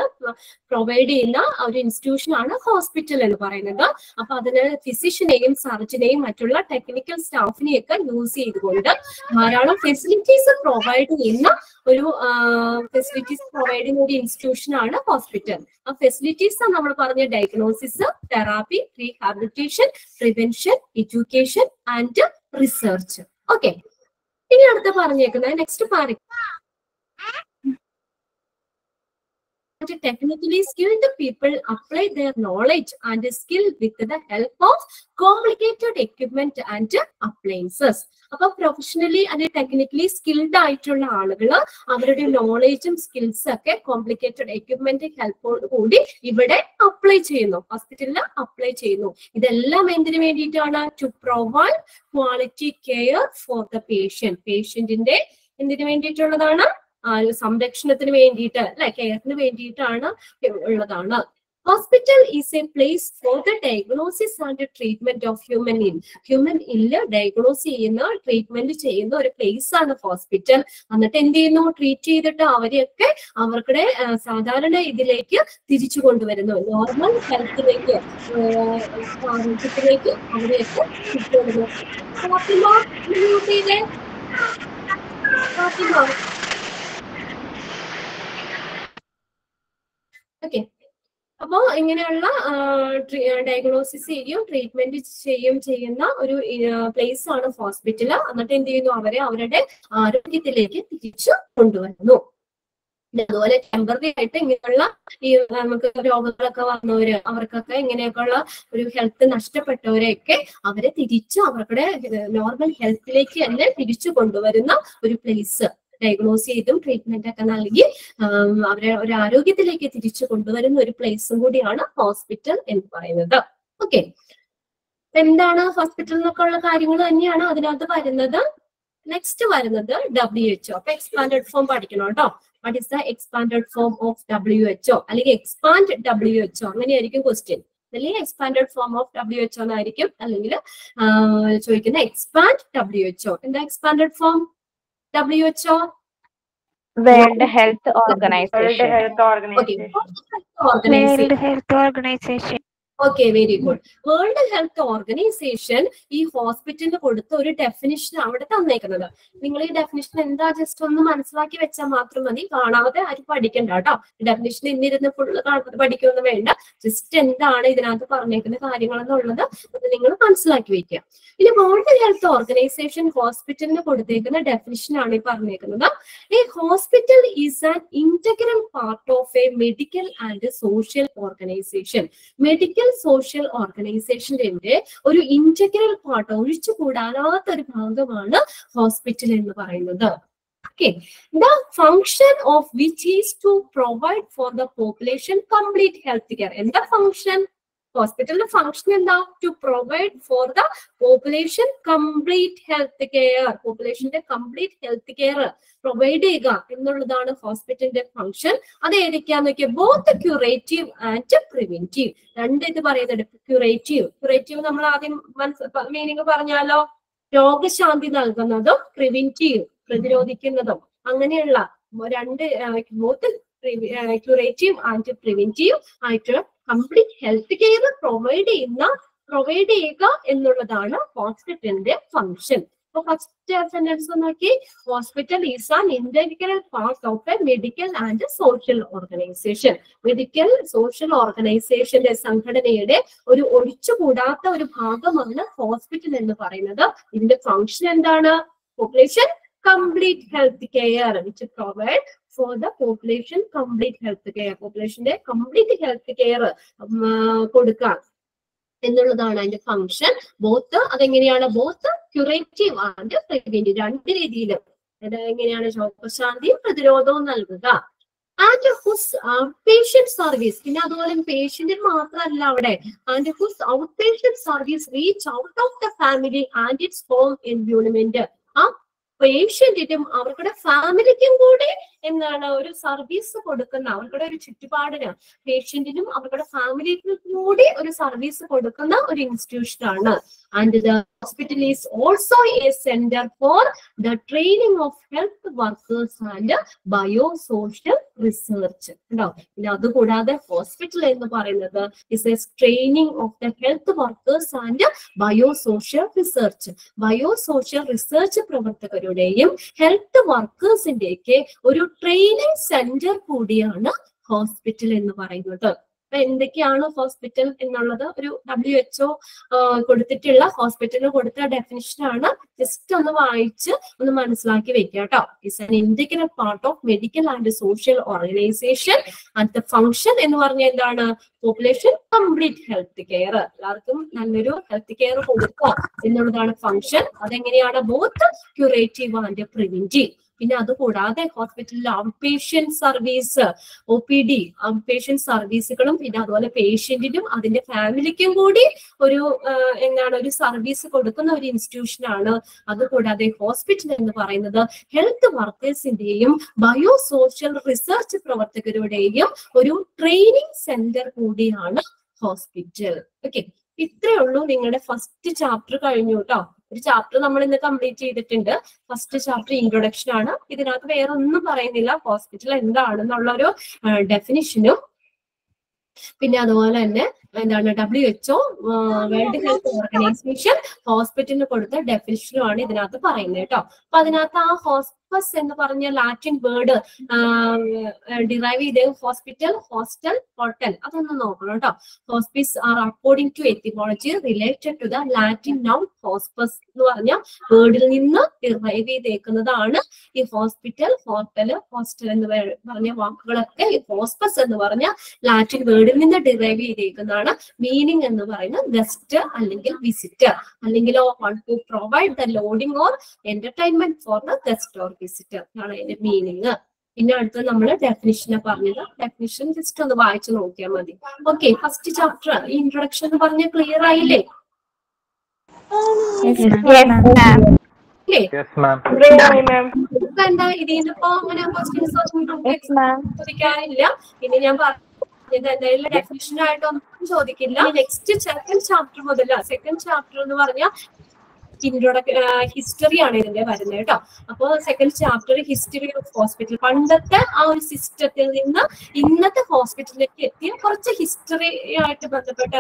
provide ചെയ്യുന്ന ഒരു ഇൻസ്റ്റിറ്റ്യൂഷൻ ആണ് ഹോസ്പിറ്റൽ എന്ന് പറയുന്നത്. അപ്പൊ അതിന് ഫിസിഷ്യനെയും സർജനെയും മറ്റുള്ള ടെക്നിക്കൽ സ്റ്റാഫിനെയൊക്കെ യൂസ് ചെയ്തുകൊണ്ട് ധാരാളം ഫെസിലിറ്റീസ് പ്രൊവൈഡ് ചെയ്യുന്ന ഒരു ഇൻസ്റ്റിറ്റ്യൂഷൻ ആണ് ഹോസ്പിറ്റൽ. ആ ഫെസിലിറ്റീസ് നമ്മൾ പറഞ്ഞ diagnosis, therapy, rehabilitation, prevention, education and research. Okay, ഇനി അടുത്ത പറഞ്ഞേക്കുന്നത് next technically skilled people apply their knowledge and skill with the help of complicated equipment and appliances. അപ്പൊ പ്രൊഫഷണലി ആൻഡ് ടെക്നിക്കലി സ്കിൽഡ് ആയിട്ടുള്ള ആളുകൾ അവരുടെ നോളേജും സ്കിൽസും ഒക്കെ കോംപ്ലിക്കേറ്റഡ് എക്യുപ്മെന്റ് ഹെൽപ്പോട് കൂടി ഇവിടെ അപ്ലൈ ചെയ്യുന്നു, ഹോസ്പിറ്റലിൽ അപ്ലൈ ചെയ്യുന്നു. ഇതെല്ലാം എന്തിനു വേണ്ടിയിട്ടാണ്? To provide quality care for the patient. പേഷ്യന്റിന്റെ എന്തിനു വേണ്ടിയിട്ടുള്ളതാണ്? സംരക്ഷണത്തിന് വേണ്ടിയിട്ട് അല്ലെ, കെയറിന് വേണ്ടിയിട്ടാണ് ഉള്ളതാണ്. Hospital is a place for the diagnosis and treatment of human ill. Human ill diagnose ചെയ്യുന്ന ട്രീറ്റ്മെന്റ് ചെയ്യുന്ന ഒരു പ്ലേസ് ആണ് ഹോസ്പിറ്റൽ. എന്നിട്ട് എന്ത് ചെയ്യുന്നു? ട്രീറ്റ് ചെയ്തിട്ട് അവരെയൊക്കെ അവരുടെ സാധാരണ ഇതിലേക്ക് തിരിച്ചു കൊണ്ടുവരുന്നു, നോർമൽ ഹെൽത്തിലേക്ക്, ആരോഗ്യത്തിലേക്ക് അവരെയൊക്കെ തിരിച്ചുകൊണ്ടുവരുന്നു. ഓക്കെ, അപ്പോ ഇങ്ങനെയുള്ള ഡയഗ്നോസിസ് ചെയ്യും ട്രീറ്റ്മെന്റ് ചെയ്യുന്ന ഒരു പ്ലേസ് ആണ് ഹോസ്പിറ്റൽ. എന്നിട്ട് എന്ത് ചെയ്യുന്നു? അവരെ അവരുടെ ആരോഗ്യത്തിലേക്ക് തിരിച്ചു കൊണ്ടുവരുന്നു. അതുപോലെ ടെമ്പററി ആയിട്ട് ഇങ്ങനെയുള്ള ഈ നമുക്ക് രോഗങ്ങളൊക്കെ വന്നവര്, അവർക്കൊക്കെ ഇങ്ങനെയൊക്കെയുള്ള ഒരു ഹെൽത്ത് നഷ്ടപ്പെട്ടവരെയൊക്കെ അവരെ തിരിച്ച് അവരുടെ നോർമൽ ഹെൽത്തിലേക്ക് തന്നെ തിരിച്ചു കൊണ്ടുവരുന്ന ഒരു പ്ലേസ്, ഡയഗ്നോസ് ചെയ്തും ട്രീറ്റ്മെന്റ് ഒക്കെ നൽകി അവരെ ഒരു ആരോഗ്യത്തിലേക്ക് തിരിച്ചു കൊണ്ടുവരുന്ന ഒരു പ്ലേസും കൂടിയാണ് ഹോസ്പിറ്റൽ എന്ന് പറയുന്നത്. ഓക്കെ, എന്താണ് ഹോസ്പിറ്റൽ എന്നൊക്കെ ഉള്ള കാര്യങ്ങൾ തന്നെയാണ് അതിനകത്ത് വരുന്നത്. നെക്സ്റ്റ് വരുന്നത് WHO. അപ്പൊ എക്സ്പാൻഡഡ് ഫോം പഠിക്കണം കേട്ടോ. What is the expanded form of WHO? അല്ലെങ്കിൽ എക്സ്പാൻഡ് WHO അങ്ങനെയായിരിക്കും ക്വസ്റ്റ്യൻ. അല്ലെങ്കിൽ എക്സ്പാൻഡഡ് ഫോം ഓഫ് WHO എന്നായിരിക്കും, അല്ലെങ്കിൽ ചോദിക്കുന്ന എക്സ്പാൻഡ് WHO. എന്താ expanded form? WHO world health organisation. Okay, very good. World health organisation ഈ ഹോസ്പിറ്റലിന് കൊടുത്ത ഒരു ഡെഫിനിഷൻ അവിടെ തന്നേക്കുന്നത്. നിങ്ങൾ ഈ ഡെഫിനിഷൻ എന്താ ജസ്റ്റ് ഒന്ന് മനസ്സിലാക്കി വെച്ചാൽ മാത്രം മതി, കാണാതെ ആരും പഠിക്കണ്ട കേട്ടോ. ഡെഫിനിഷൻ ഇന്നിരുന്ന് ഫുള്ള് പഠിക്കൊന്നും വേണ്ട, ജസ്റ്റ് എന്താണ് ഇതിനകത്ത് പറഞ്ഞേക്കുന്ന കാര്യങ്ങൾ എന്നുള്ളത് നിങ്ങൾ മനസ്സിലാക്കി വെക്കുക. ഇനി വേൾഡ് ഹെൽത്ത് ഓർഗനൈസേഷൻ ഹോസ്പിറ്റലിന് കൊടുത്തേക്കുന്ന ഡെഫിനിഷൻ ആണ് ഈ പറഞ്ഞേക്കുന്നത്. A hospital is an integral part of A medical and social organisation. Medical social ഓർഗനൈസേഷന്റെ ഒരു ഇന്റഗ്രൽ പാർട്ട്, ഒഴിച്ചുകൂടാനാത്ത ഒരു ഭാഗമാണ് ഹോസ്പിറ്റൽ എന്ന് പറയുന്നത്. Okay, the function of which is to provide for the population complete health care. And the function, hospital function എന്താ? To provide for the population complete health care. Population complete health care provide ചെയ്യുക എന്നുള്ളതാണ് ഹോസ്പിറ്റലിന്റെ function. അത് ഏതൊക്കെയാന്ന് നോക്കിയാൽ both curative and preventive. രണ്ട് ഇത് പറയുന്നുണ്ട്. Curative നമ്മൾ ആദ്യം മീനിങ് പറഞ്ഞാലോ, രോഗശാന്തി നൽകുന്നതും പ്രിവെന്റീവ് പ്രതിരോധിക്കുന്നതും. അങ്ങനെയുള്ള രണ്ട് ബോത്ത് ക്യൂറേറ്റീവ് ആൻഡ് പ്രിവെന്റീവ് ആയിട്ട് കംപ്ലീറ്റ് ഹെൽത്ത് കെയർ പ്രൊവൈഡ് ചെയ്യുക എന്നുള്ളതാണ് ഹോസ്പിറ്റലിന്റെ ഫംഗ്ഷൻ. അപ്പൊ ഫസ്റ്റ് സെന്റൻസ് നോക്കി, hospital is an integral part of A medical and social organisation. Medical social ഓർഗനൈസേഷന്റെ സംഘടനയുടെ ഒരു ഒഴിച്ചുകൂടാത്ത ഒരു ഭാഗമാണ് ഹോസ്പിറ്റൽ എന്ന് പറയുന്നത്. ഇതിന്റെ ഫംഗ്ഷൻ എന്താണ്? Population complete health care, which provide for the population complete health care. പോപ്പുലേഷന്റെ കംപ്ലീറ്റ് ഹെൽത്ത് കെയർ കൊടുക്കുക എന്നുള്ളതാണ് അതിന്റെ ഫംഗ്ഷൻ. അതെങ്ങനെയാണ്? ബോത്ത് ക്യൂറേറ്റീവ് ആൻഡ് പ്രിവെന്റീവ്, രണ്ട് രീതിയിലും. എങ്ങനെയാണ്? രോഗശാന്തിയും പ്രതിരോധവും നൽകുക. ആൻഡ് ഹുസ് ഔട്ട്പേഷ്യന്റ് സർവീസ്, പിന്നെ അതുപോലെ പേഷ്യന്റിന് മാത്രമല്ല അവിടെ, and who's outpatient service reach out of the family and it's home environment. ആ പേഷ്യന്റിനും അവരുടെ ഫാമിലിക്കും കൂടി എന്താണ് ഒരു സർവീസ് കൊടുക്കുന്ന, അവരുടെ ഒരു ചുറ്റുപാടിന് പേഷ്യന്റിനും അവരുടെ ഫാമിലിക്കും കൂടി ഒരു സർവീസ് കൊടുക്കുന്ന ഒരു ഇൻസ്റ്റിറ്റ്യൂഷൻ ആണ്. And the hospital is also A centre for the training of health workers and bio social research. ഉണ്ടോ? പിന്നെ അതുകൂടാതെ ഹോസ്പിറ്റൽ എന്ന് പറയുന്നത് is A training of the health workers and bio social research. Bio social research പ്രവർത്തകരുടെയും health വർക്കേഴ്സിന്റെയൊക്കെ ഒരു training centre കൂടിയാണ് hospital എന്ന് പറയുന്നത്. അപ്പൊ എന്തൊക്കെയാണ് ഹോസ്പിറ്റൽ എന്നുള്ളത് ഒരു WHO കൊടുത്തിട്ടുള്ള, ഹോസ്പിറ്റലിന് കൊടുത്ത ഡെഫിനിഷൻ ആണ്. ജസ്റ്റ് ഒന്ന് വായിച്ച് ഒന്ന് മനസ്സിലാക്കി വെക്കുക കേട്ടോ. It's an integral part of medical and social organisation. And the function എന്ന് പറഞ്ഞാൽ എന്താണ്? പോപ്പുലേഷൻ കംപ്ലീറ്റ് ഹെൽത്ത് കെയർ, എല്ലാവർക്കും നല്ലൊരു ഹെൽത്ത് കെയർ കൊടുക്കുക എന്നുള്ളതാണ് ഫംഗ്ഷൻ. അതെങ്ങനെയാണ്? Both curative and preventive. പിന്നെ അതുകൂടാതെ ഹോസ്പിറ്റലിൽ ഔട്ട്പേഷ്യന്റ് സർവീസ്, OPD ഔട്ട്പേഷ്യന്റ് സർവീസുകളും, പിന്നെ അതുപോലെ പേഷ്യന്റിനും അതിന്റെ ഫാമിലിക്കും കൂടി ഒരു ഒരു സർവീസ് കൊടുക്കുന്ന ഒരു ഇൻസ്റ്റിറ്റ്യൂഷൻ ആണ്. അതുകൂടാതെ ഹോസ്പിറ്റൽ എന്ന് പറയുന്നത് ഹെൽത്ത് വർക്കേഴ്സിന്റെയും ബയോ സോഷ്യൽ റിസർച്ച് പ്രവർത്തകരുടെയും ഒരു ട്രെയിനിങ് സെന്റർ കൂടിയാണ് ഹോസ്പിറ്റൽ. ഓക്കെ, ഇത്രയേ ഉള്ളൂ. നിങ്ങളുടെ ഫസ്റ്റ് ചാപ്റ്റർ കഴിഞ്ഞു കേട്ടോ. ഒരു ചാപ്റ്റർ നമ്മൾ ഇന്ന് കംപ്ലീറ്റ് ചെയ്തിട്ടുണ്ട്. ഫസ്റ്റ് ചാപ്റ്റർ ഇൻട്രൊഡക്ഷൻ ആണ്. ഇതിനകത്ത് വേറെ ഒന്നും പറയുന്നില്ല. ഹോസ്പിറ്റൽ എന്താണെന്നുള്ള ഒരു ഡെഫിനിഷനും, പിന്നെ അതുപോലെ തന്നെ എന്താണ് WHO വേൾഡ് ഹെൽത്ത് ഓർഗനൈസേഷൻ ഹോസ്പിറ്റലിന് കൊടുത്ത ഡെഫിനിഷനുമാണ് ഇതിനകത്ത് പറയുന്നത് കേട്ടോ. അപ്പൊ അതിനകത്ത് ആ ഹോസ്പസ് എന്ന് പറഞ്ഞ ലാറ്റിൻ വേർഡ് ഡിറൈവ് ചെയ്ത് ഹോസ്പിറ്റൽ, ഹോസ്റ്റൽ, ഹോട്ടൽ, അതൊന്ന് നോക്കണം കേട്ടോ. Hospice are according to etymology related to the Latin noun hospes എന്ന് പറഞ്ഞ വേർഡിൽ നിന്ന് ഡിറൈവ് ചെയ്തേക്കുന്നതാണ് ഈ ഹോസ്പിറ്റൽ, ഹോട്ടൽ, ഹോസ്റ്റൽ എന്ന് പറഞ്ഞ വാക്കുകളൊക്കെ ഈ ഹോസ്പസ് എന്ന് പറഞ്ഞ ലാറ്റിൻ വേർഡിൽ നിന്ന് ഡിറൈവ് ചെയ്തേക്കുന്നതാണ്. മീനിങ് എന്ന് പറയുന്നത് ഗസ്റ്റ് അല്ലെങ്കിൽ വിസിറ്റർ, അല്ലെങ്കിൽ one two provide the loading or entertainment for the guest or visitor ആണ് അതിന്റെ മീനിങ്. പിന്നെ അടുത്ത് നമ്മൾ ഡെഫിനിഷനെ പറഞ്ഞത്. ഡെഫിനിഷൻ ജസ്റ്റ് ഒന്ന് വായിച്ചു നോക്കിയാൽ മതി. ഓക്കെ, ഫസ്റ്റ് ചാപ്റ്റർ ഇൻട്രൊഡക്ഷൻ എന്ന് പറഞ്ഞ ക്ലിയർ ആയില്ലേ? എന്താ ഇതിപ്പോ അങ്ങനെ ക്വസ്റ്റ്യൻസ് ചോദിക്കാനില്ല. പിന്നെ ഞാൻ എന്തായാലും ഡെഫിനിഷൻ ആയിട്ടൊന്നും ചോദിക്കില്ല. നെക്സ്റ്റ് സെക്കൻഡ് ചാപ്റ്റർ മുതൽ, സെക്കൻഡ് ചാപ്റ്റർ എന്ന് പറഞ്ഞാൽ ഹിസ്റ്ററി ആണ് ഇതിന്റെ വരുന്നത് കേട്ടോ. അപ്പൊ second chapter history of hospital, പണ്ടത്തെ ആ ഒരു സിസ്റ്റത്തിൽ നിന്ന് ഇന്നത്തെ ഹോസ്പിറ്റലിലേക്ക് എത്തിയ കുറച്ച് ഹിസ്റ്ററി ആയിട്ട് ബന്ധപ്പെട്ട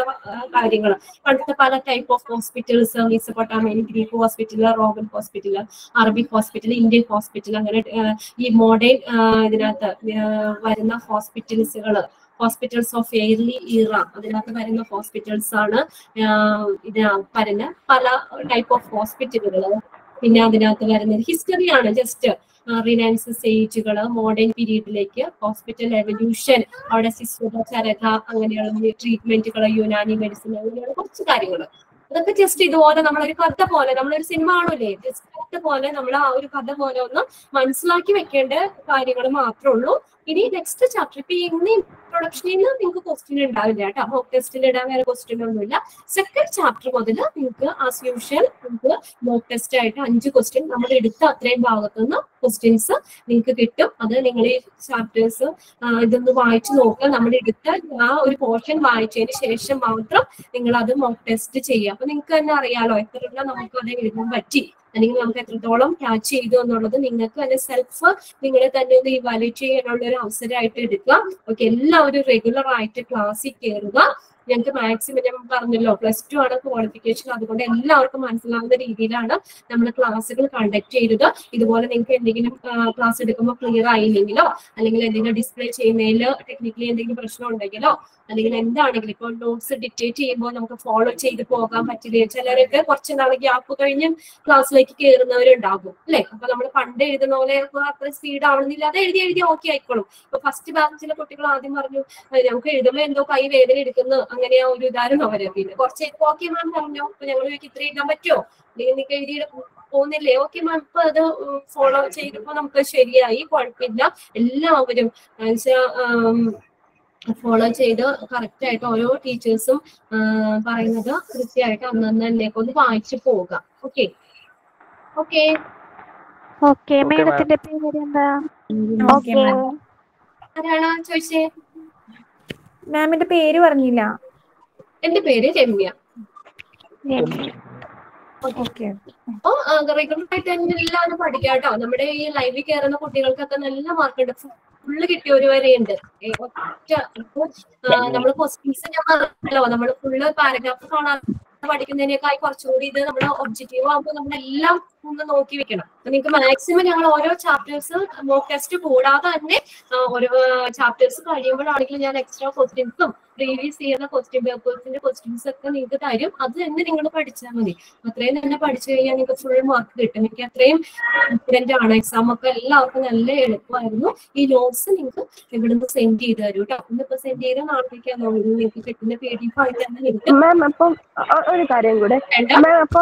കാര്യങ്ങൾ. പണ്ടത്തെ പല type of hospitals, Mesopotamian, Greek hospital, Roman hospital, Arabic hospital, Indian hospital, അങ്ങനെ ഈ മോഡേൺ ഇതിനകത്ത് വരുന്ന ഹോസ്പിറ്റൽസുകള്, ഹോസ്പിറ്റൽസ് ഓഫ് എയർലി ഇറ, അതിനകത്ത് വരുന്ന ഹോസ്പിറ്റൽസ് ആണ് വരുന്ന പല ടൈപ്പ് ഓഫ് ഹോസ്പിറ്റലുകൾ. പിന്നെ അതിനകത്ത് വരുന്നത് ഹിസ്റ്ററിയാണ്. ജസ്റ്റ് റിനൈൻസസ് ഏജുകള്, മോഡേൺ പീരീഡിലേക്ക് ഹോസ്പിറ്റൽ എവല്യൂഷൻ, അവിടെ ശിശുത, ചരക, അങ്ങനെയുള്ള ട്രീറ്റ്മെന്റുകൾ, യുനാനി മെഡിസിൻ, അങ്ങനെയുള്ള കുറച്ച് കാര്യങ്ങൾ. അതൊക്കെ ജസ്റ്റ് ഇതുപോലെ നമ്മളൊരു കഥ പോലെ, നമ്മളൊരു സിനിമ ആണല്ലേ, ജസ്റ്റ് കഥ പോലെ നമ്മൾ ആ ഒരു കഥ പോലെ ഒന്ന് മനസ്സിലാക്കി വെക്കേണ്ട കാര്യങ്ങൾ മാത്രമേ ഉള്ളൂ. ഇനി നെക്സ്റ്റ് ചാപ്റ്റർ, ഇപ്പൊ ഇന്ന് ഇൻട്രൊഡക്ഷനിൽ നിന്ന് നിങ്ങൾക്ക് ക്വസ്റ്റ്യൻ ഉണ്ടാവില്ല കേട്ടോ. മോക്ക് ടെസ്റ്റിൽ ഇടാൻ വേറെ ക്വസ്റ്റ്യൻ ഒന്നുമില്ല. സെക്കൻഡ് ചാപ്റ്റർ മുതൽ നിങ്ങൾക്ക് ആസ് യൂഷ്വൽ നിങ്ങൾക്ക് മോക്ക് ടെസ്റ്റ് ആയിട്ട് 5 ക്വസ്റ്റ്യൻ നമ്മൾ എടുത്ത അത്രയും ഭാഗത്തുനിന്ന് ക്വസ്റ്റ്യൻസ് നിങ്ങൾക്ക് കിട്ടും. അത് നിങ്ങൾ ഈ ചാപ്റ്റേഴ്സ് ഇതൊന്ന് വായിച്ചു നോക്കുക. നമ്മൾ എടുത്ത ആ ഒരു പോർഷൻ വായിച്ചതിന് ശേഷം മാത്രം നിങ്ങൾ അത് മോക്ക് ടെസ്റ്റ് ചെയ്യുക. അപ്പൊ നിങ്ങൾക്ക് തന്നെ അറിയാലോ എത്ര നമുക്ക് അത് എഴുതാൻ പറ്റി, അല്ലെങ്കിൽ നമുക്ക് എത്രത്തോളം ക്യാച്ച് ചെയ്തു എന്നുള്ളത് നിങ്ങൾക്ക് തന്നെ സെൽഫ് നിങ്ങളെ തന്നെ ഒന്ന് ഇവാലുവേറ്റ് ചെയ്യാനുള്ള ഒരു അവസരമായിട്ട് എടുക്കുക. ഓക്കെ, എല്ലാവരും എല്ലാവരും റെഗുലർ ആയിട്ട് ക്ലാസ്സിൽ കയറുക. ഞങ്ങൾക്ക് മാക്സിമം ഞാൻ പറഞ്ഞല്ലോ +2 ആണ് ക്വാളിഫിക്കേഷൻ, അതുകൊണ്ട് എല്ലാവർക്കും മനസ്സിലാവുന്ന രീതിയിലാണ് നമ്മൾ ക്ലാസ്സുകൾ കണ്ടക്ട് ചെയ്തത്. ഇതുപോലെ നിങ്ങൾക്ക് എന്തെങ്കിലും ക്ലാസ് എടുക്കുമ്പോൾ ക്ലിയർ ആയില്ലെങ്കിലോ അല്ലെങ്കിൽ എന്തെങ്കിലും ഡിസ്പ്ലേ ചെയ്യുന്നതിൽ ടെക്നിക്കലി എന്തെങ്കിലും പ്രശ്നം ഉണ്ടെങ്കിലോ അല്ലെങ്കിൽ എന്താണെങ്കിലും ഇപ്പോൾ നോട്ട്സ് ഡിക്റ്റേറ്റ് ചെയ്യുമ്പോൾ നമുക്ക് ഫോളോ ചെയ്ത് പോകാൻ പറ്റില്ല. ചിലരൊക്കെ കുറച്ച് നാൾ ഗ്യാപ്പ് കഴിഞ്ഞ് ക്ലാസ്സിലേക്ക് കയറുന്നവരുണ്ടാകും അല്ലെ. അപ്പൊ നമ്മൾ പണ്ട് എഴുതുന്ന പോലെ അത്ര സ്പീഡ് ആവണമെന്നില്ല, അത് എഴുതി ഓക്കെ ആയിക്കോളും. ഇപ്പൊ ഫസ്റ്റ് ബാച്ചിലെ കുട്ടികൾ ആദ്യം പറഞ്ഞു ഞങ്ങൾക്ക് എഴുതുമ്പോൾ എന്തോ കൈ വേദന എടുക്കുന്നു, അങ്ങനെ ആ ഒരു ഇതായിരുന്നു അവര്. പിന്നെ കുറച്ച് ഓക്കെ മാം പറഞ്ഞു, അപ്പൊ ഞങ്ങൾ ഇത്ര എഴുതാൻ പറ്റുമോ അല്ലെങ്കിൽ നിങ്ങൾക്ക് എഴുതി പോകുന്നില്ലേ, ഓക്കെ മാം ഇപ്പൊ അത് ഫോളോ ചെയ്തപ്പോ നമുക്ക് ശരിയായി, കുഴപ്പമില്ല. എല്ലാവരും ഫോളോ ചെയ്ത് കറക്റ്റ് ആയിട്ട് ഓരോ ടീച്ചേഴ്സും പറയുന്നത് കൃത്യമായിട്ട് അന്നന്ന് തന്നെയൊക്കെ ഒന്ന് വായിച്ചു പോകാം. Okay okay okay. മേഡത്തിന്റെ പേരെന്താ? ഓക്കെ. ആരാണ് ചോദിച്ചേ? മാമിന്റെ പേര് പറഞ്ഞില്ല. എന്റെ പേര് രമ്യ. ഓക്കെ. അപ്പൊ റെഗുലർ ആയിട്ട് തന്നെ എല്ലാവരും പഠിക്കാം കേട്ടോ. നമ്മുടെ ഈ ലൈവിൽ കയറുന്ന കുട്ടികൾക്കൊക്കെ നല്ല മാർക്കുണ്ട്, ഫുള്ള് കിട്ടിയവര് വരെയുണ്ട്. നമ്മള് ക്വസ്റ്റ്യൻസ് ഞാൻ പറഞ്ഞല്ലോ, നമ്മള് ഫുള്ള് പാരഗ്രാഫ് കാണാൻ പഠിക്കുന്നതിനേക്കായി കുറച്ചുകൂടി ഇത് നമ്മുടെ ഒബ്ജക്റ്റീവ് ആകുമ്പോൾ നമ്മളെല്ലാം ഒന്ന് നോക്കി വെക്കണം. നിങ്ങൾക്ക് മാക്സിമം ഞങ്ങൾ ഓരോ ചാപ്റ്റേഴ്സ് മോക്ക് ടെസ്റ്റ് കൂടാതെ തന്നെ ഓരോ ചാപ്റ്റേഴ്സ് കഴിയുമ്പോഴാണെങ്കിലും ഞാൻ എക്സ്ട്രാ ക്വസ്റ്റ്യൻസും പ്രീവിയസ് ചെയ്യുന്ന ക്വസ്റ്റ്യൻ പേപ്പേഴ്സിന്റെ ക്വസ്റ്റ്യൻസ് ഒക്കെ നിങ്ങൾക്ക് തരും. അത് തന്നെ നിങ്ങൾ പഠിച്ചാൽ മതി. അത്രയും തന്നെ പഠിച്ചു കഴിഞ്ഞാൽ നിങ്ങൾക്ക് ഫുൾ മാർക്ക് കിട്ടും. എനിക്ക് അത്രയും കോൺഫിഡന്റ് ആണ്. എക്സാം ഒക്കെ എല്ലാവർക്കും നല്ല എളുപ്പമായിരുന്നു. ഈ നോട്ട്സ് നിങ്ങൾക്ക് ഇവിടുന്ന് സെൻഡ് ചെയ്ത് തരും കേട്ടോ. ഇന്നിപ്പോ സെൻഡ് ചെയ്ത് നാളത്തേക്കാണ് നിങ്ങൾക്ക് കിട്ടുന്ന PDF ആയിട്ട് തന്നെ നിങ്ങൾക്ക്. മാം അപ്പം ഒരു കാര്യം കൂടെ മാം, അപ്പൊ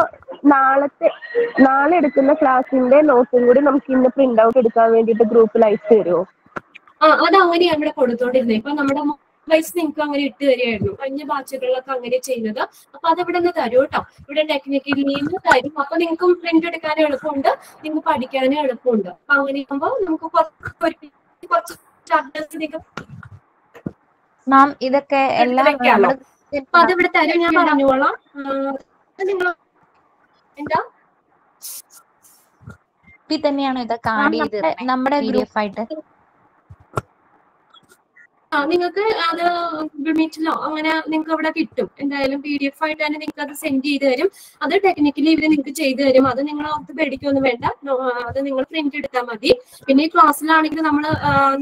നാളെ എടുക്കുന്ന ക്ലാസ്സിന്റെ നോട്ടും കൂടി നമുക്ക് ഇന്ന് പ്രിന്റ് ഔട്ട് എടുക്കാൻ വേണ്ടിട്ട് ഗ്രൂപ്പിൽ അയച്ചു തരുമോ? അത് അങ്ങനെയാണ് ഇവിടെ കൊടുത്തോണ്ടിരുന്നത്. ഇപ്പൊ നമ്മുടെ വൈസ് നിങ്ങൾക്ക് അങ്ങനെ ഇട്ട് തരികയായിരുന്നു. കഴിഞ്ഞ ബാച്ചുകളിലൊക്കെ അങ്ങനെ ചെയ്യുന്നത്. അപ്പൊ അത് ഇവിടെ നിന്ന് തരും കേട്ടോ. ഇവിടെ ടെക്നിക്കലി തരും. അപ്പൊ നിങ്ങൾക്കും പ്രിന്റ് എടുക്കാനും എളുപ്പമുണ്ട്, നിങ്ങൾക്ക് പഠിക്കാനും എളുപ്പമുണ്ട്. അപ്പൊ അങ്ങനെ ആകുമ്പോൾ നമുക്ക് കുറച്ച് ചാപ്റ്റേഴ്സ് മാം ഇതൊക്കെ എല്ലാം അപ്പൊ അതിവിടെ തരും, ഞാൻ പറഞ്ഞോളാം. നിങ്ങൾ എന്താ തന്നെയാണോ ഇതൊക്കെ ആഡ് ചെയ്ത് നമ്മുടെ PDF ആയിട്ട്? നിങ്ങൾക്ക് അത് ഗൂഗിൾ മീറ്റിലോ അങ്ങനെ നിങ്ങൾക്ക് അവിടെ കിട്ടും. എന്തായാലും PDF ആയിട്ട് തന്നെ നിങ്ങൾക്ക് അത് സെൻഡ് ചെയ്ത് തരും. അത് ടെക്നിക്കലി ഇവര് നിങ്ങൾക്ക് ചെയ്തു തരും. അത് നിങ്ങൾ ഓർത്ത് പേടിക്കൊന്നും വേണ്ട, അത് നിങ്ങൾ പ്രിന്റ് എടുത്താൽ മതി. പിന്നെ ഈ ക്ലാസ്സിലാണെങ്കിൽ നമ്മൾ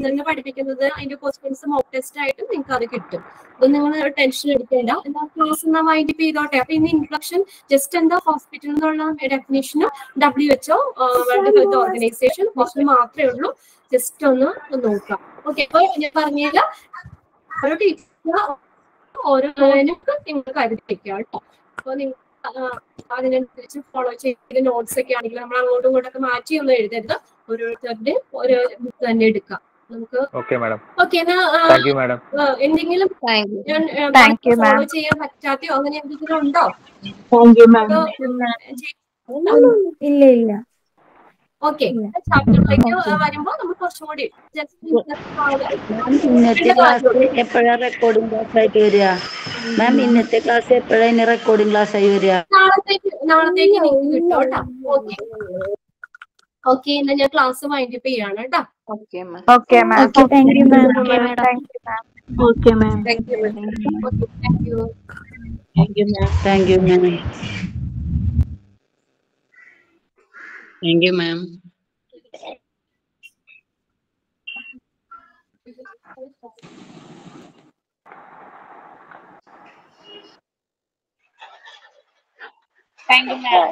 നിങ്ങൾ പഠിപ്പിക്കുന്നത് അതിന്റെ ക്വസ്റ്റ്യൻസ് മോക്ക് ടെസ്റ്റ് ആയിട്ട് നിങ്ങൾക്ക് അത് കിട്ടും. അത് നിങ്ങൾ ടെൻഷൻ എടുക്കേണ്ട. എന്താ ക്ലാസ് എന്നാ വൈൻഡപ്പ് ചെയ്തോട്ടെ. അപ്പൊ ഇന്ന് ഇൻട്രൊഡക്ഷൻ ജസ്റ്റ് എന്താ ഹോസ്പിറ്റൽ എന്നുള്ള ഡെഫിനേഷനും WHO വേൾഡ് ഹെൽത്ത് ഓർഗനൈസേഷൻ കുറച്ച് മാത്രമേ ഉള്ളൂ. ജസ്റ്റ് ഒന്ന് നോക്കാം. ഓക്കെ. അപ്പൊ ഞാൻ പറഞ്ഞില്ല, ഓരോ ടീച്ചർ ഓരോന്നിനും നിങ്ങൾ കരുതി വെക്കാം കേട്ടോ. അപ്പൊ നിങ്ങൾ അതിനനുസരിച്ച് ഫോളോ ചെയ്ത് നോട്ട്സ് ഒക്കെ ആണെങ്കിൽ നമ്മൾ അങ്ങോട്ടും ഇങ്ങോട്ടൊക്കെ മാറ്റിയൊന്നും എഴുതരുത്. ഓരോരുത്തരുടെ ഓരോ ബുക്ക് തന്നെ എടുക്കാം നമുക്ക്. ഓക്കെ. എന്തെങ്കിലും ഫോളോ ചെയ്യാൻ പറ്റാത്തയോ അങ്ങനെ എന്തെങ്കിലും ഉണ്ടോ? ഇല്ല ഇല്ല. ഓക്കെ. ചാപ്റ്ററിലേക്ക് വരുമ്പോ നമ്മൾ കുറച്ചും കൂടി ഇന്നത്തെ ക്ലാസ് എപ്പോഴാ റെക്കോർഡിംഗ് ക്ലാസ് ആയിട്ട് വരിക മാം? ഇന്നത്തെ ക്ലാസ് എപ്പോഴാണ് റെക്കോർഡിംഗ് ക്ലാസ് ആയി വരിക? നാളത്തേക്ക് നിങ്ങൾക്ക് കിട്ടും കേട്ടോ. Okay okay. എന്നാ ഞാൻ ക്ലാസ് വൈൻഡപ്പ് ചെയ്യാണ് കേട്ടോ. Okay ma'am. Okay ma'am. Thank you ma'am. Okay ma'am. Thank you. Thank you ma'am. Thank you ma'am. Thank you ma'am. Thank you ma'am.